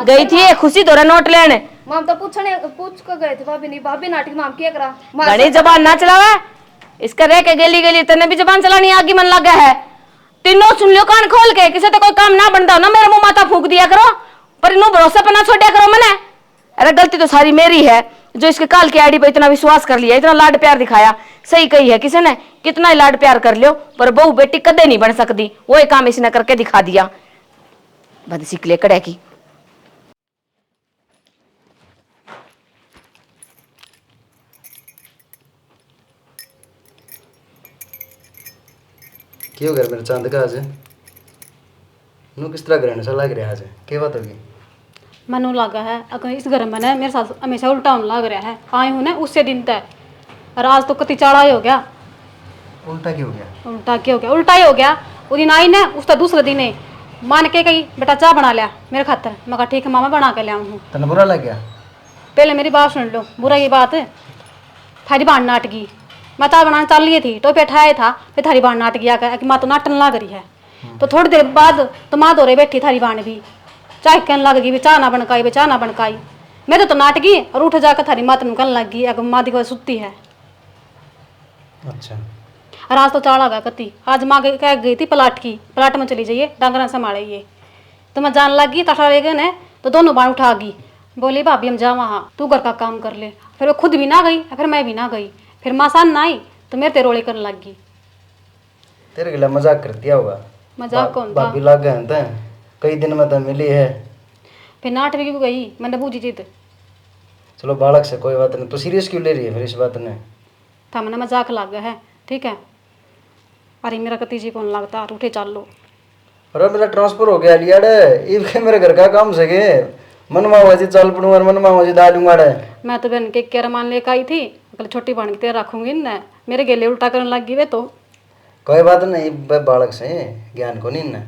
गई थी खुशी तोरा नोट लेने। माम तो पूछ के गए थे भाभी नहीं भाभी नाटक माम किया करा घनी जबान ना चलावा। इसका रह के गेली गेली तेने भी जबान चलानी आगे मन लगा है। तीनों सुन लो कान खोल के, किसी तो कोई काम ना बनता हो ना मेरा मुंह माथा फूक दिया करो, पर इन्हों भरोसा पे ना छोड़िया करो मने। अरे गलती तो सारी मेरी है जो इसके काल की आईडी पे इतना विश्वास कर लिया, इतना लाड प्यार दिखाया। सही कही है किसी ने, कितना ही लाड प्यार कर लियो पर बहू बेटी कदे नहीं बन सकती। वो एक काम इसने करके दिखा दिया। बद सिकले कड़े की। क्यों घर मेरे चांद का आज नू किस तरह ग्रहण सा लग रहा है आज? क्या बात होगी? मनु लगा है अगर इस घर में ना मेरे साथ हमेशा उल्टा होने लग रहा है। आए हूँ ना उससे दिन तक और आज तो कति चाड़ा ही हो गया। उल्टा क्यों हो गया? उल्टा क्या हो गया? उल्टा ही हो गया। वो दिन आई ना उसका दूसरे दिन है मान के कही बेटा चाय बना लिया मेरे खातर। मैं कहा ठीक है मामा बना के ले आऊँ हूँ। तने बुरा लग गया? पहले मेरी बात सुन लो, बुरा ये बात है थारी बाण नाटकी। मैं चाय बनाने चल रही थी तो बैठाया था फिर थारी बाण नाटकी आ गया कि माँ तो नाटन लग रही है। तो थोड़ी देर बाद तो माँ दो रही बैठी थारी बाण भी चाय कहने लग गई भी चाह ना बनकाई, चाह ना बनकाई। मेरे तो नाटकी और उठ जाकर थारी माँ तो कहने लग गई अगर माँ दी सुती है। अच्छा और आज तो चाड़ा गया कति। आज माँ कह गई थी प्लाट में चली जाइए डांगरा संभालेइए। तो मैं जान लग गई तठा गए ने तो दोनों बाण उठा गई। बोली भाभी हम जा वहाँ तू घर का काम कर ले। फिर वो खुद भी ना गई फिर मैं भी ना गई। फिर माँ सान ना आई तो मेरे तेरोले करने लग गई। तेरे गिला मजाक कर दिया होगा। मजाक कौन था? भाभी लग गए थे कई दिन में तो मिली है। फिर नाट भी गई मैंने बूझी जीत चलो बालक से कोई बात नहीं, तो सीरियस क्यों ले रही है फिर इस बात ने? था मैंने मजाक लग गया है ठीक है। अरे मेरा कति जी कौन लगता है उठे चल लो। अरे मेरा ट्रांसफर हो गया लिया ये मेरे घर का काम सके मनवा वजी चल पड़ू और मनवा वजी डालूंगा। मैं तो बहन के क्या मान लेकर आई थी कल छोटी बन के तेरे रखूंगी ना मेरे गेले उल्टा करने लग गई वे तो। कोई बात नहीं बालक से ज्ञान को नहीं ना।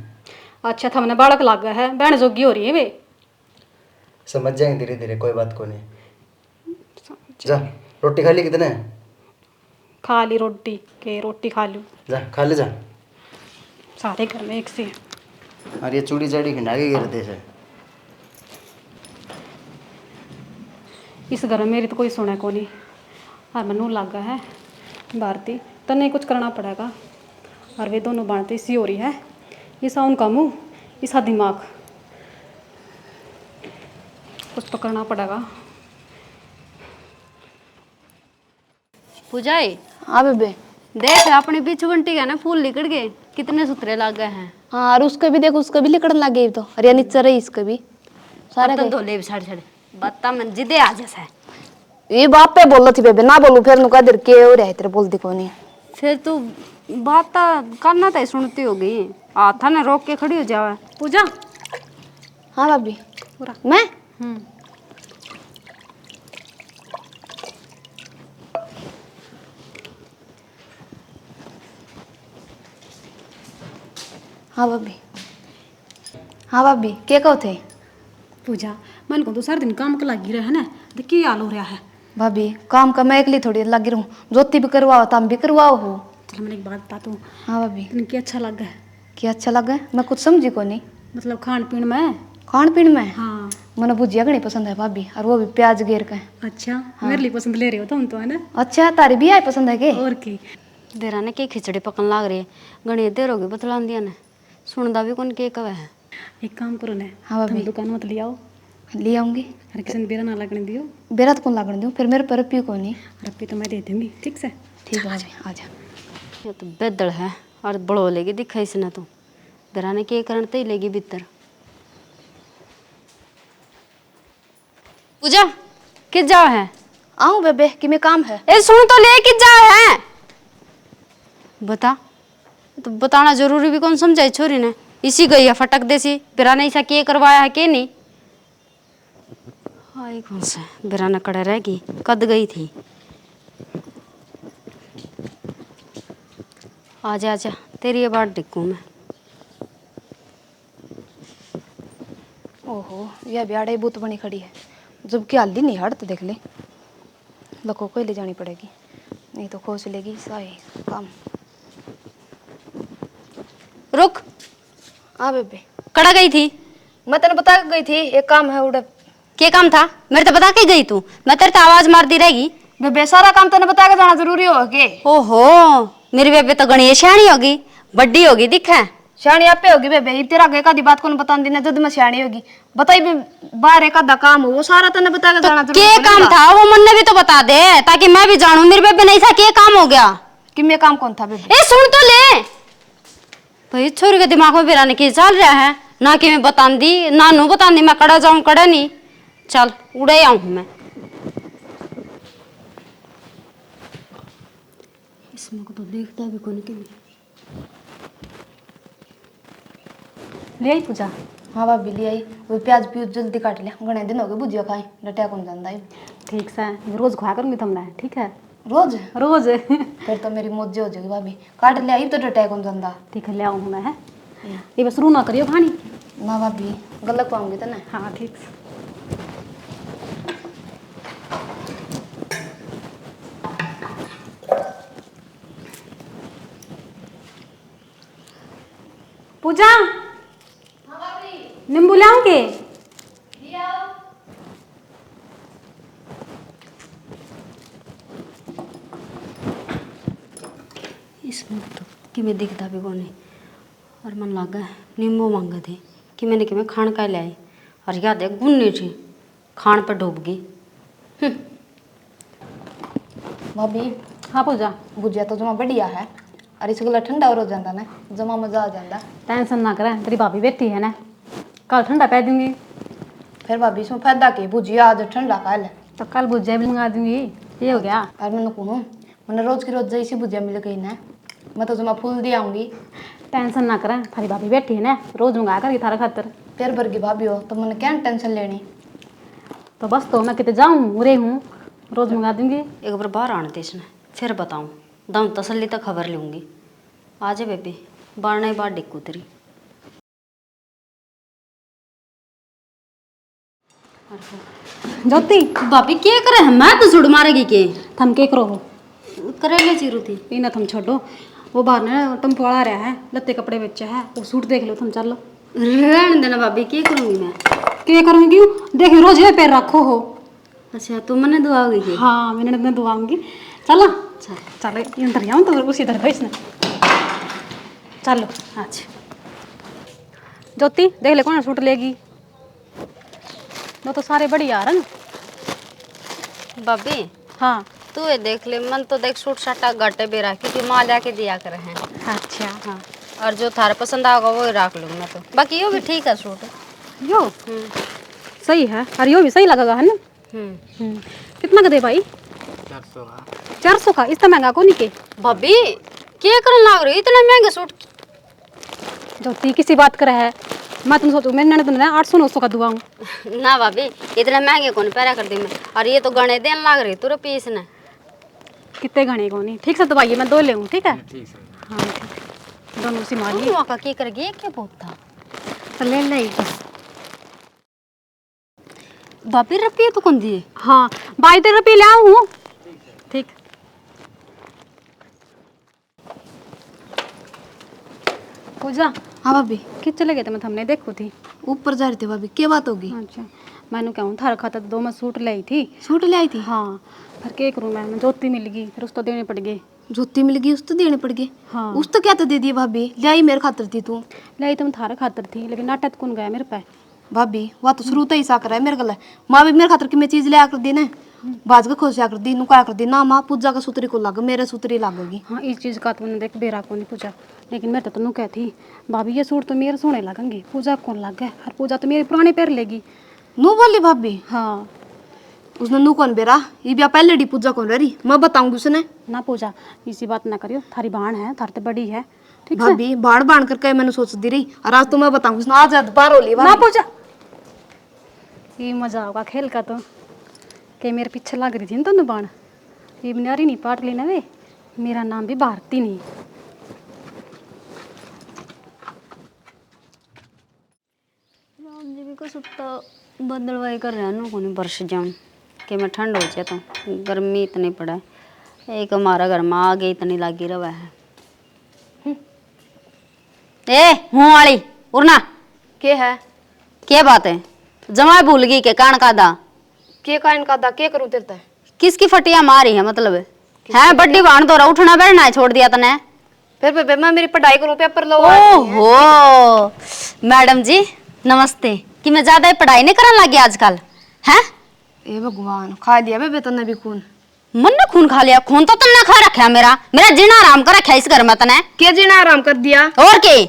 अच्छा था मैंने बालक लग गया है बहन जोगी हो रही है वे। समझ जाएंगे धीरे धीरे कोई बात को नहीं। जा रोटी खा ली कितने? खा ली रोटी के रोटी खा लूँ जा खा ले जा। सारे घर में एक से। और ये चूड़ी चाड़ी खिंडा के गिरते से। इस घर में मेरी तो कोई सुने को नहीं। और मनु लगा है भारती तने कुछ करना पड़ेगा। और वे दोनों बांटते इसी हो रही है ऐसा उनका मुंह ऐसा दिमाग कुछ तो करना पड़ेगा। पूजाई हाँ बेबे देख अपने बिच्छू बंटी का ना फूल निकल गए कितने सुथरे लग गए हैं। हाँ और उसके भी देखो उसका भी लिकड़न लग गई तो अरे नीचे रही इसका भी सारे बर्तन धोले साढ़े साढ़े बत्ता मन जिदे आ जैसा है। ये बाप पे बोल रही थी बेबे ना बोलू फिर नुका देर के हो रहा है तेरे बोलती को नहीं। फिर तू बात करना तो सुनती होगी था ना रोक के खड़ी हो जावा। पूजा हाँ भाभी मैं हाँ भाभी क्या कहो थे? पूजा मन को तो सारा दिन काम का लगी रहा है ना, तो क्या हाल हो रहा है। भाभी काम का मैं अकेली थोड़ी लगी रहूं, ज्योति भी करवाओ तम भी करवाओ हो। चल मैंने एक बात बता तू, हाँ भाभी। तन क्या अच्छा लगा है, क्या अच्छा लगा? मैं कुछ समझी को नहीं। मतलब खान पीन में। खान पीन में हाँ। मैंने भुजिया घनी पसंद है भाभी, और वो भी प्याज घेर के। अच्छा मेरे लिए पसंद ले रहे हो तुम तो, है ना। अच्छा तारी भी आई पसंद है के? और की देरा ने के खिचड़ी पकन लाग रही है, घणी देर होगी बतला दिया ने, सुनदा भी कौन के कवे है। एक काम करो ना, हाँ तुम भाभी दुकान मत ले आओ, ले आऊंगी। हर किसी ने बेरा ना लगने दियो। बेरा तो कौन लागण दूं, फिर मेरे पर पी को नहीं। रप्पी तो मैं दे दूंगी, ठीक से। ठीक है भाभी आ जा। ये तो बेदड़ है और बड़ो लेगी दिखा इसने तो, देरा ने के करण ते लेगी भीतर। पूजा किस जाओ है? आऊं बेबे कि मैं काम है। ए सुन तो ले किस जाओ है? बता, तो बताना जरूरी भी कौन समझाई छोरी ने, इसी गई है फटक देसी, बेरा ने ऐसा के करवाया है के नहीं। आई कौन से बेरा ने कड़े रहेगी, कद गई थी। आजा आजा तेरी ये बात डिकू मैं। ओहो यह ब्याड़े बूत बनी खड़ी है, जब की हल्दी नहीं हट तो देख ले, लको को ले जानी पड़ेगी, नहीं तो खोस लेगी साई काम। रुक, हाँ बेबे। कड़ा गई थी? मैं तेने बता के गई थी एक काम है उड़े। क्या काम था? मेरे तो बता के गई तू, मैं तेरे तो आवाज मार दी रहेगी। बेबे सारा काम तेने बता के जाना जरूरी हो के? ओहो मेरी बेबे तो गणेश सियाणी होगी, बड्डी होगी दिखा। सियाणी आपे होगी बेबे, तेरा आगे का दी बात कौन बता देना, जब मैं सियाणी होगी बताई भी बाहर एक आधा काम हो वो सारा तेने बता के जाना जरूरी के काम था वो मन ने भी तो बता दे, ताकि मैं भी जानूं मेरी बेबे नहीं सा के काम हो गया। कि मैं काम कौन था बेबे? ए सुन तो ले, भाई छोरी के दिमाग में बिराने की चल रहा है ना, कि मैं बता दी ना नू बता दी, मैं कड़ा जाऊं कड़ा नहीं, चल उड़े आऊं मैं। इसमें को तो देखता भी कौन के नहीं। ले आई पूजा। हाँ भाभी ले आई, वो प्याज प्यूज जल्दी काट लिया, घने दिन हो गए भुजिया खाए, लटिया कौन जाता है। ठीक से रोज खुआ करूंगी तुमने, ठीक है। रोज? रोज फिर तो मेरी मौज हो जाएगी भाभी, काट ले आई तो लटिया कौन जाता। ठीक है ले आऊँ मैं, है ये बस रू ना करियो खानी। ना भाभी गलत पाऊंगी तो ना। हाँ ठीक से। पूजा नींबू लाऊंगे? इसमें तो कि मैं दिखता भी कौन है, और मन लगा है नींबू मांगा थे कि मैंने कि मैं खान का ले आई, और याद है गुन्नी थी खान पर डूब गई। भाभी हाँ पूजा भुजिया तो जमा बढ़िया है, और इसको ठंडा और हो जाता ना, जमा मजा आ जाता। टेंशन ना करें, तेरी भाभी बैठी है ना, कल ठंडा पै दूंगी। फिर भाभी इसमें फायदा की भुजिया आज ठंडा खा ले, तो कल भुजिया भी मंगा दूंगी, ये हो गया। और मैंने कहूँ मैंने रोज की रोज जैसी भुजिया मिल गई ना, मैं तो जमा फूल दे आऊंगी। टेंशन ना करें, थारी भाभी बैठी है ना, रोज मंगा कर थारा खातर। फिर भर की भाभी हो तो मैंने क्या टेंशन लेनी। तो बस तो मैं कितने जाऊँ उरे हूँ, रोज मंगा दूंगी। एक बार बाहर आने दे इसने, फिर बताऊँ दम तसल्ली तक खबर लूँगी। आ जा बेबी, बारने बार डिक्कू तेरी। ज्योति भाभी क्या करे है, मैं तो सुड़ मारेगी के। थम के करो हो, करेले चीरू थी। ये ना थम छोड़ो, वो बाहर ना टेम्पो वाला रहा है, लत्ते कपड़े बेचे है, वो सूट देख लो, तुम चल लो। रहने देना भाभी, क्या करूँगी मैं? क्या करूँगी? देख रोज ये पैर रखो हो। अच्छा तो मैंने दुआओगी की? हाँ मैंने दुआऊंगी, चलो चलो ये अंदर जाऊँ तो उसी तरह इसने, चलो। अच्छा ज्योति देख ले कौन सूट लेगी, वो तो सारे बढ़िया रंग। भाभी हाँ तू ये देख ले, मन तो देख सूट साटा घटे भी रहा, क्योंकि माँ जाके दिया करे हैं। अच्छा हाँ और जो थारे पसंद आएगा वो ही रख लूँगी मैं तो, बाकी यो भी ठीक है सूट। यो सही है, और यो भी सही लगेगा है ना। कितना का दे भाई? 400 का? इतना महंगा को नहीं के। भाभी क्या करने लग रही इतने महंगे सूट? ज्योति किसी बात करे है, मैं तुम सोचो मैंने तुमने 800-900 का दुआऊँ। ना भाभी इतने महंगे कौन पैरा कर दी मैं, और ये तो गणे देने लग रही तुरे पीस ने। कितने घने को नहीं, ठीक से दवाइए मैं 2 ले ठीक है। हाँ ठीक है, दोनों सी मारिए। वहाँ का क्या करेगी, ये क्या बहुत था। तो ले ले बस। बापी रुपये तो कौन दिए? हाँ 22 रुपये ले आऊँ हूँ। ठीक। पूजा हाँ भाभी, किस चले गए थे? मैं हमने देखो थी। ऊपर जा रही थी भाभी, क्या बात होगी? अच्छा मैंने कहूँ थारा खाता तो 2 मैं सूट लाई थी। सूट ले आई थी? हाँ फिर क्या करूँ मैं ज्योति मिल गई फिर उसको देने पड़ गए। जूती मिल गई, उस तो देने पड़ गए। हाँ उस तो क्या तो दे दिए भाभी, ले आई मेरे खातर थी तू। लाई तो मैं थारा खातर थी लेकिन नाटक कौन गया मेरे पे। भाभी वह तो शुरू तो ही सा कर रहा है मेरे गला। माँ भी मेरे खातर की मैं चीज ले आकर दी ना, बाज का खुश आकर दी, नुका कर दी ना। माँ पूजा का सूत्री को लग, मेरे सूत्री लगेगी। हाँ इस चीज़ का तो देख बेरा को नहीं पूछा लेकिन मेरे तो कह थी भाभी ये सूट तो मेरे सोने लगेंगे, पूजा कौन लग गए और पूजा तो मेरी पुरानी पैर लेगी। नू बोली भाभी? हाँ उसने नू कौन बेरा, ये भी पहले डी पूजा कौन रही, मैं बताऊंगी उसने। ना पूजा इसी बात ना करियो, थारी बहन है थार तो बड़ी है। ठीक है भाभी बाढ़ बाढ़ करके मैंने सोच दी रही, और आज तो मैं बताऊंगी उसने। आज बार हो ली ना पूजा ये मजा होगा खेल का तो के मेरे पीछे लग रही थी ना तो बाण ये बनारी नहीं पाट लेना वे, मेरा नाम भी भारती नहीं। राम जी भी को सुट्टा बदलवाई कर रहा नो कोनी बरस जाऊं कि मैं ठंड हो जाए तो गर्मी इतनी पड़ा है। एक हमारा घर में आगे इतनी लागी रवा है। ए मुँह वाली उड़ना के है? क्या बात है? जमाई भूल गई के कान का दा के कान का दा के करूं तेरे? किसकी फटिया मारी है मतलब है? बड्डी बहन तो उठना बैठना है छोड़ दिया तने। फिर बेबे मैं मेरी पढ़ाई करूं, पेपर लो। ओहो मैडम जी नमस्ते। कि मैं ज्यादा ही पढ़ाई नहीं करने लगी आजकल हैं? ए भगवान, खा लिया बेबे तने भी खून? मन ने खून खा लिया? खून तो तुमने खा रखा मेरा जीना आराम कर रखा इस घर में तने। के जीना आराम कर दिया? और के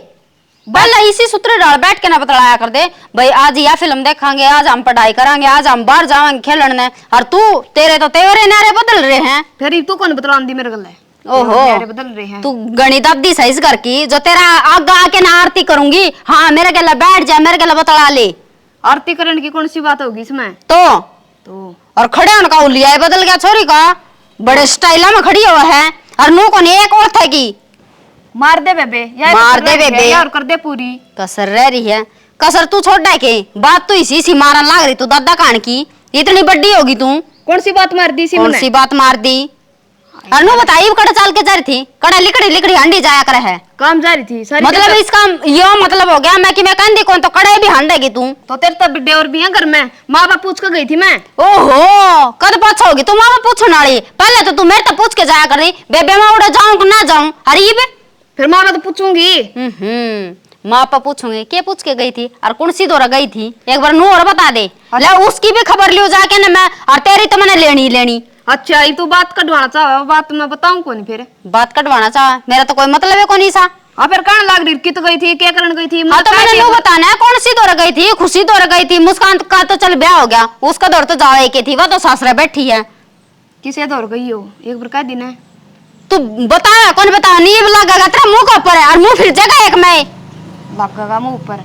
बल्ला इसी सूत्र डाल बैठ के ना बतलाया कर दे भाई आज यह फिल्म देखेंगे, आज हम पढ़ाई करेंगे, आज हम बाहर जाएंगे खेलने, और तू तेरे तो तेरे नारे बदल रहे हैं। फिर तू कौन बतला दी मेरे गले? ओहो बदल रहे हैं। तू गणित अब्दी सही से कर की जो तेरा आगा आके ना आरती करूंगी। हाँ मेरे गला बैठ जा, मेरे गला बतला ले। आरती करने की कौन सी बात होगी इसमें? तो और खड़े होने का उलिया है बदल गया छोरी का, बड़े स्टाइल में खड़ी हुआ है। और नू कौन एक और था की मार दे बेबे, मार दे बेबे और कर दे पूरी। कसर रह रही है, कसर तू छोड़ दे के बात तो इसी मारन लाग रही तू दादा कान की। इतनी बड़ी होगी तू, कौन सी बात मार दी? कौन सी बात मार दी? अनु बताइए कड़ा चाल के जा रही थी, कड़ा लिकड़ी लिकड़ी हंडी जाया करे है। काम जा रही थी सारी मतलब इसका यो मतलब हो गया मैं कि मैं कंधी कौन तो कड़े भी हंडेगी तू। तो तेरे तो बिड्डे और भी हैं घर में, माँ बाप पूछ के गई थी मैं। ओहो कद पाछा होगी तू माँ बाप पूछने वाली? पहले तो तू मेरे तो पूछ के जाया कर रही बेबे मैं उड़े जाऊं कि ना जाऊं। अरे बे फिर माँ बाप पूछूंगी। माँ पापा पूछूंगे क्या पूछ के गई थी और कौन सी दौरा गई थी एक बार नू और बता दे। ले उसकी भी खबर लियो जाके ना मैं, और तेरी तो मैंने लेनी लेनी। अच्छा ये तू बात कटवाना चाह, बात मैं बताऊं कौन? फिर बात कटवाना चाह, मेरा तो कोई मतलब है कौन सा। हाँ फिर कहने लग रही कित गई थी, क्या करने गई थी? हाँ तो मैंने नू बताना है कौन सी दौरा गई थी। खुशी दौरा गई थी, मुस्कान का तो चल ब्याह हो गया, उसका दौर तो जावे के थी, वो तो सासरा बैठी है। किसे दौड़ गई हो एक बार कह दी ना। तू बता कौन बता? नींव लगेगा तेरा मुंह के ऊपर है और मुंह फिर जगह एक में लगेगा मुंह ऊपर।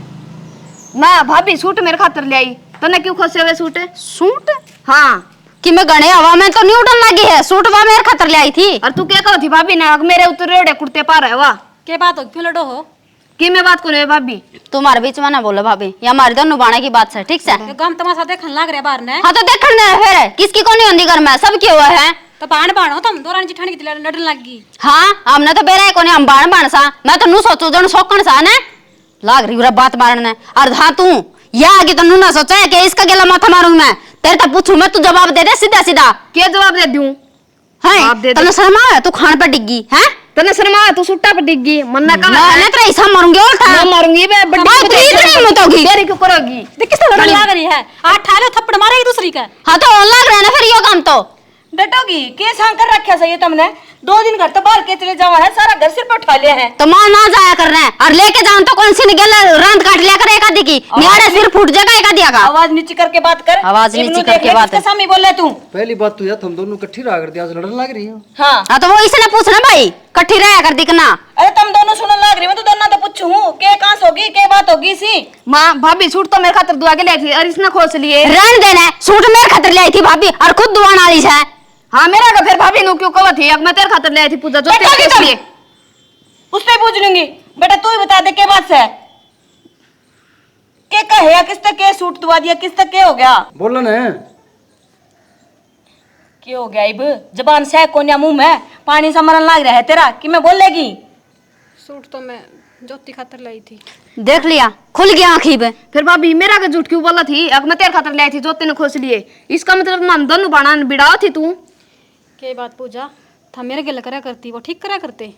ना भाभी सूट मेरे खातर ले आई, तने क्यों खोसे हुए सूट? सूट हाँ कि मैं गणे हवा में तो नहीं उड़न लगी है, सूट वह मेरे खातर ले आई थी। और तू क्या कहो थी भाभी ने मेरे उतर रेड़े कुर्ते पा रहे वाह क्या बात हो क्यों लड़ो हो? कि मैं बात कौन है भाभी? तुम्हारे बीच में ना बोलो भाभी, ये हमारी दोनों बाणे की बात है ठीक से। गम तमाशा देखने लग रहा बाहर ने। हाँ तो देखने दे फिर किसकी कौन होंगी घर में, सब क्यों हुआ है? तो बाण बाण हो तुम दोरान जिठानी की लड़न लगी। हाँ हमने तो बेरा कोने हम बाण बाण सा, मैं तो नू सोचू जन सोकण सा ने लाग रही बात मारने। और हाँ तू या आगे तो नू ना सोचा है कि इसका गेला माथा मारूं मैं, तेरे तो पूछूं मैं, तू जवाब दे दे सीधा सीधा। क्या जवाब दे दूं? है तने शर्म आया तू खान पे डिग्गी है? तने शर्मा तू सुट्टा पे डिग्गी मन्ना का मैं तो ऐसा मारूंगी और था मैं मारूंगी बे बड़ी बात इतनी मत होगी। तेरी क्यों करोगी? देख किस लड़न लग रही है, आठ ठाले थप्पड़ मारेगी दूसरी का। हाँ तो लग रहा है ना फिर यो काम तो डटोगी के सांग कर रखा सही तुमने? 2 दिन घर तो बाहर के चले जावा है, सारा घर सिर पे उठा लिया है। तो मां ना जाया कर रहे हैं और लेके जाऊं तो कौन सी निकल रांत काट लिया करे एक आधी की, मेरे सिर फूट जाएगा एक आधी का। आवाज नीचे करके बात कर, आवाज नीचे करके बात कर। सामी बोल रहे तू? पहली बात तो यार तुम दोनों इकट्ठी रहा करती आज लड़ने लग रही हो। हाँ तो वो इसने पूछना भाई कट्ठी रहा कर दिखना। अरे तुम दोनों सुनने लग रही, मैं तो दोनों तो पूछू हूँ के कहां होगी के बात होगी सी। माँ भाभी सूट तो मेरे खातर दुआ के लाई थी और इसने खोस लिए। रन देना सूट मेरे खातर ले आई थी भाभी और खुद दुआन वाली है। हाँ मेरा का फिर भाभी नु क्यों कहो थी अब मैं तेरे खातर ले आई थी पूजा जो तेरे के लिए। उससे पूछ लूंगी, बेटा तू ही बता दे के बात है। के कहे किस तक के सूट दुआ दिया किस तक के हो गया बोलो ना। क्या हो गया इब जबान से कोन्या मुंह में पानी सा मरन लग रहा है तेरा कि मैं बोलेगी। सूट तो मैं ज्योति खातर लाई थी। देख लिया खुल गया आँखी पे। फिर भाभी मेरा के झूठ क्यों बोला थी? अब मैं तेरे खातर लाई थी जो तेने खोस लिए। इसका मतलब मन दोनों बाणा बिड़ाओ थी तू। के बात पूजा था मेरे गिल करा करती वो ठीक करा करते।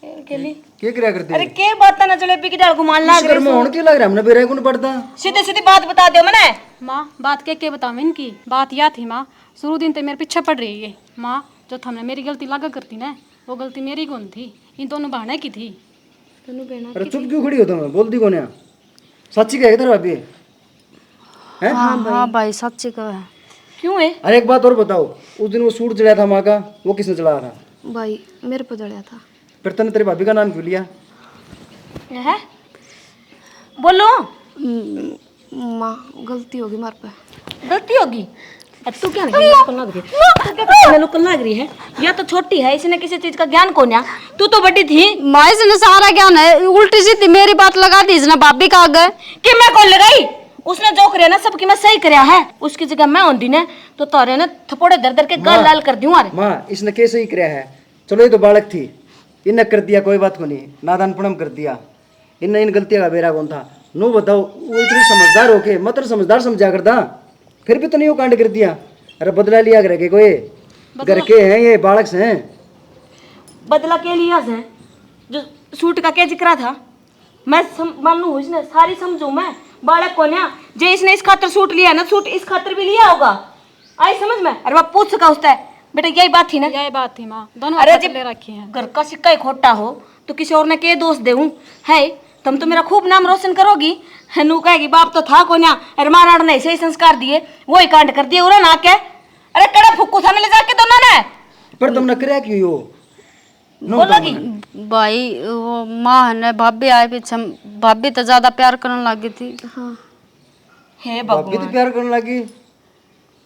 क्या क्या करते अरे के बात ना जलेबी की डाल घुमान लग घर में होने क्यों लग रहा है? हमने बेरे को नहीं पड़ता। सीधी सीधी बात बता दो मैंने। माँ बात के बताऊँ इनकी बात यह थी माँ शुरू दिन तो मेरे पीछे पड़ रही है माँ जो हमने मेरी गलती लगा करती ना वो गलती मेरी कौन थी इन दोनों बहाने की थी। अरे चुप क्यों खड़ी हो तुम? बोलती कौन है? सच्ची कहे तेरा भाभी हैं? हाँ भाई सच्ची का है। क्यों है? अरे एक बात और बताओ, उस दिन वो सूट चढ़ाया था माँ का, वो किसने चढ़ाया था? भाई मेरे पे जड़िया था। फिर तूने तेरी भाभी का नाम क्यों लिया? है बोलो। माँ गलती होगी मार पे। गलती होगी। अब तू क्या नहीं लग रही है? लग रही है या तो छोटी है इसने किसी चीज का ज्ञान कौन है? तू तो बड़ी थी। माँ इसने सारा ज्ञान है उल्टी सीधी मेरी बात लगा दी इसने भाभी का आगे कि मैं कौन लगाई? उसने जो करे ना सबकी मैं सही करया है। उसकी जगह मैं होती ने तो तारे ने थपोड़े दर दर के गाल लाल कर दूं। माँ इसने कैसे ही किया है? चलो ये तो बालक थी, इनने कर दिया कोई बात को नहीं, नादानपणम कर दिया। इन गलतियां का बेरा कौन था? नो बताओ, वो इतनी समझदार होके मतलब समझदार समझा करता, फिर भी तो नहीं वो कांड कर दिया। अरे बदला लिया घर के कोई घर के हैं ये बालक से हैं। बदला के लिया से जो सूट का क्या जिक्र था मैं मानू इसने सारी समझू मैं बालक को ना जे इसने इस खातर सूट लिया ना सूट इस खातर भी लिया होगा। आई समझ में? अरे मैं पूछ सका उससे बेटा यही बात थी ना? यही बात थी माँ दोनों अरे खातर जब ले रखी है। घर का सिक्का ही खोटा हो तो किसी और ने के दोष देऊं है? तुम तो मेरा खूब नाम रोशन करोगी। नू कहेगी बाप तो था को ना। अरे महाराण ने ऐसे ही संस्कार दिए वो ही कांड कर दिए उरा ना क्या? अरे कड़ा फुक्कू था ले जाके दोनों ने। पर तुमने करया क्यों यो? बोलोगी भाई वो माँ ने भाभी आए पीछे भाभी तो ज्यादा प्यार करने लगी थी। हे भाभी तो प्यार करने लगी,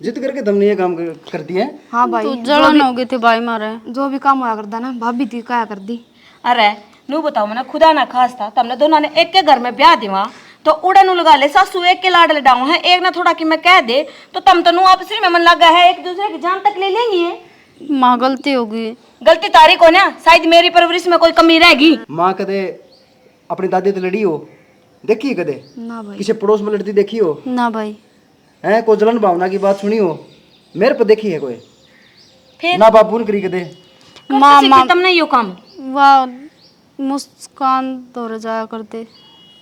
जिद करके तुमने ये काम कर दिए हैं। हाँ भाई तो जलन हो गई थी भाई मारे जो भी काम होया करता ना भाभी थी क्या कर दी। अरे नू बताओ मैं खुदा ना खास था तुमने दोनों ने एक के घर में ब्याह दिवा तो उड़न लगा ले सासू एक के लाड लडाऊ है एक ना थोड़ा कि मैं कह दे तो तुम तो नू आपस में मन लगा है एक दूसरे की जान तक ले लेंगी। ये माँ गलती हो गई। गलती तारीख हो ना शायद मेरी परवरिश में कोई कमी रहेगी। माँ कदे अपनी दादी तो लड़ी हो देखी है कदे? ना भाई। किसी पड़ोस में लड़ती देखी हो? ना भाई हैं कोई जलन भावना की बात सुनी हो? मेरे पे देखी है कोई? फिर ना बाबू ने करी कदे। माँ तुमने यो काम वाह मुस्कान तो जाया करते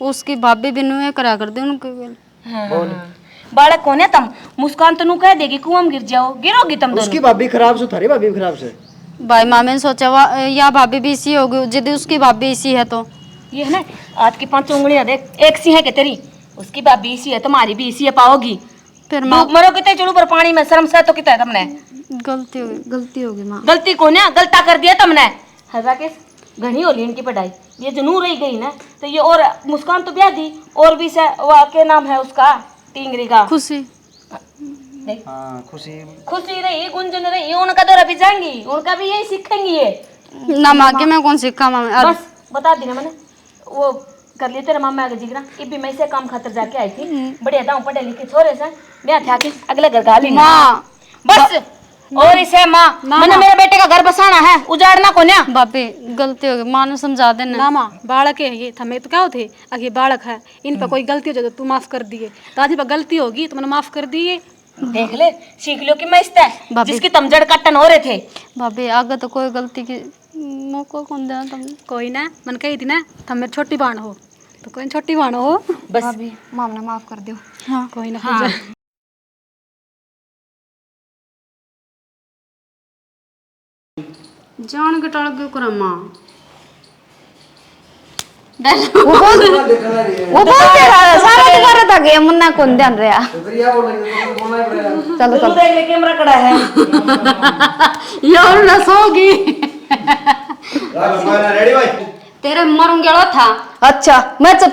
उसकी भाभी भी नुए करा करते उनके बालक कौन है तुम? मुस्कान तो नू कह देगी कुआं में गिर जाओ गिरोगी तुम दोनों। उसकी भाभी खराब से थारी भाभी भी खराब से। भाई माँ मैंने सोचा या भाभी भी इसी होगी यदि उसकी भाभी इसी है तो ये है ना आज की 5 उंगलियां देख एक सी है कि तेरी उसकी भाभी इसी है तुम्हारी भी इसी है पाओगी। फिर माँ मरो कितने चढ़ू पर पानी में शर्म से तो कितना तुमने गलती होगी माँ। गलती को ना गलता कर दिया तुमने। राकेश घनी होली इनकी पढ़ाई ये जो नू रही गई ना तो ये और मुस्कान तो ब्याह दी और भी से क्या नाम है उसका टिंगरी का खुशी हाँ खुशी खुशी रही गुंजन रही उनका दौरा भी जाएंगी उनका भी यही सीखेंगी ये ना माँ के मैं कौन सीखा माँ बस बता दी ना मैंने वो कर लिए तेरे मामा आगे जिगरा ये भी मैं से काम खातर जाके आई थी बढ़िया दाऊ पढ़े लिखे छोरे से ब्याह था कि अगले घर गाली माँ बस और इसे माँ मैंने मेरे बेटे का घर बसाना है उजाड़ना को ना। भाभी गलती हो गई माँ ने समझा देना ना माँ बालक है ये थमे तो क्या होते अगे बालक है इन पर कोई गलती हो जाए तो तू माफ कर दिए दादी पर गलती होगी तो मैंने माफ कर दिए। देख ले सीख लो कि मैं इस जिसकी तम जड़ काटन हो रहे थे। भाभी आगे तो कोई गलती की मौका कौन देना तुम कोई ना मन कही थी ना थम मेरी छोटी बहन हो तो कोई छोटी बहन हो बस भाभी माँ ने माफ कर दो। हाँ कोई ना हाँ। जान के टाल क्यों करा माँ वो बोलते रहा सारा दिन था गया मुन्ना कौन ध्यान रहा। चलो चलो देख ले कैमरा कड़ा है यार ना सोगी रेडी भाई तेरे मरूंगे था। अच्छा मैं चुप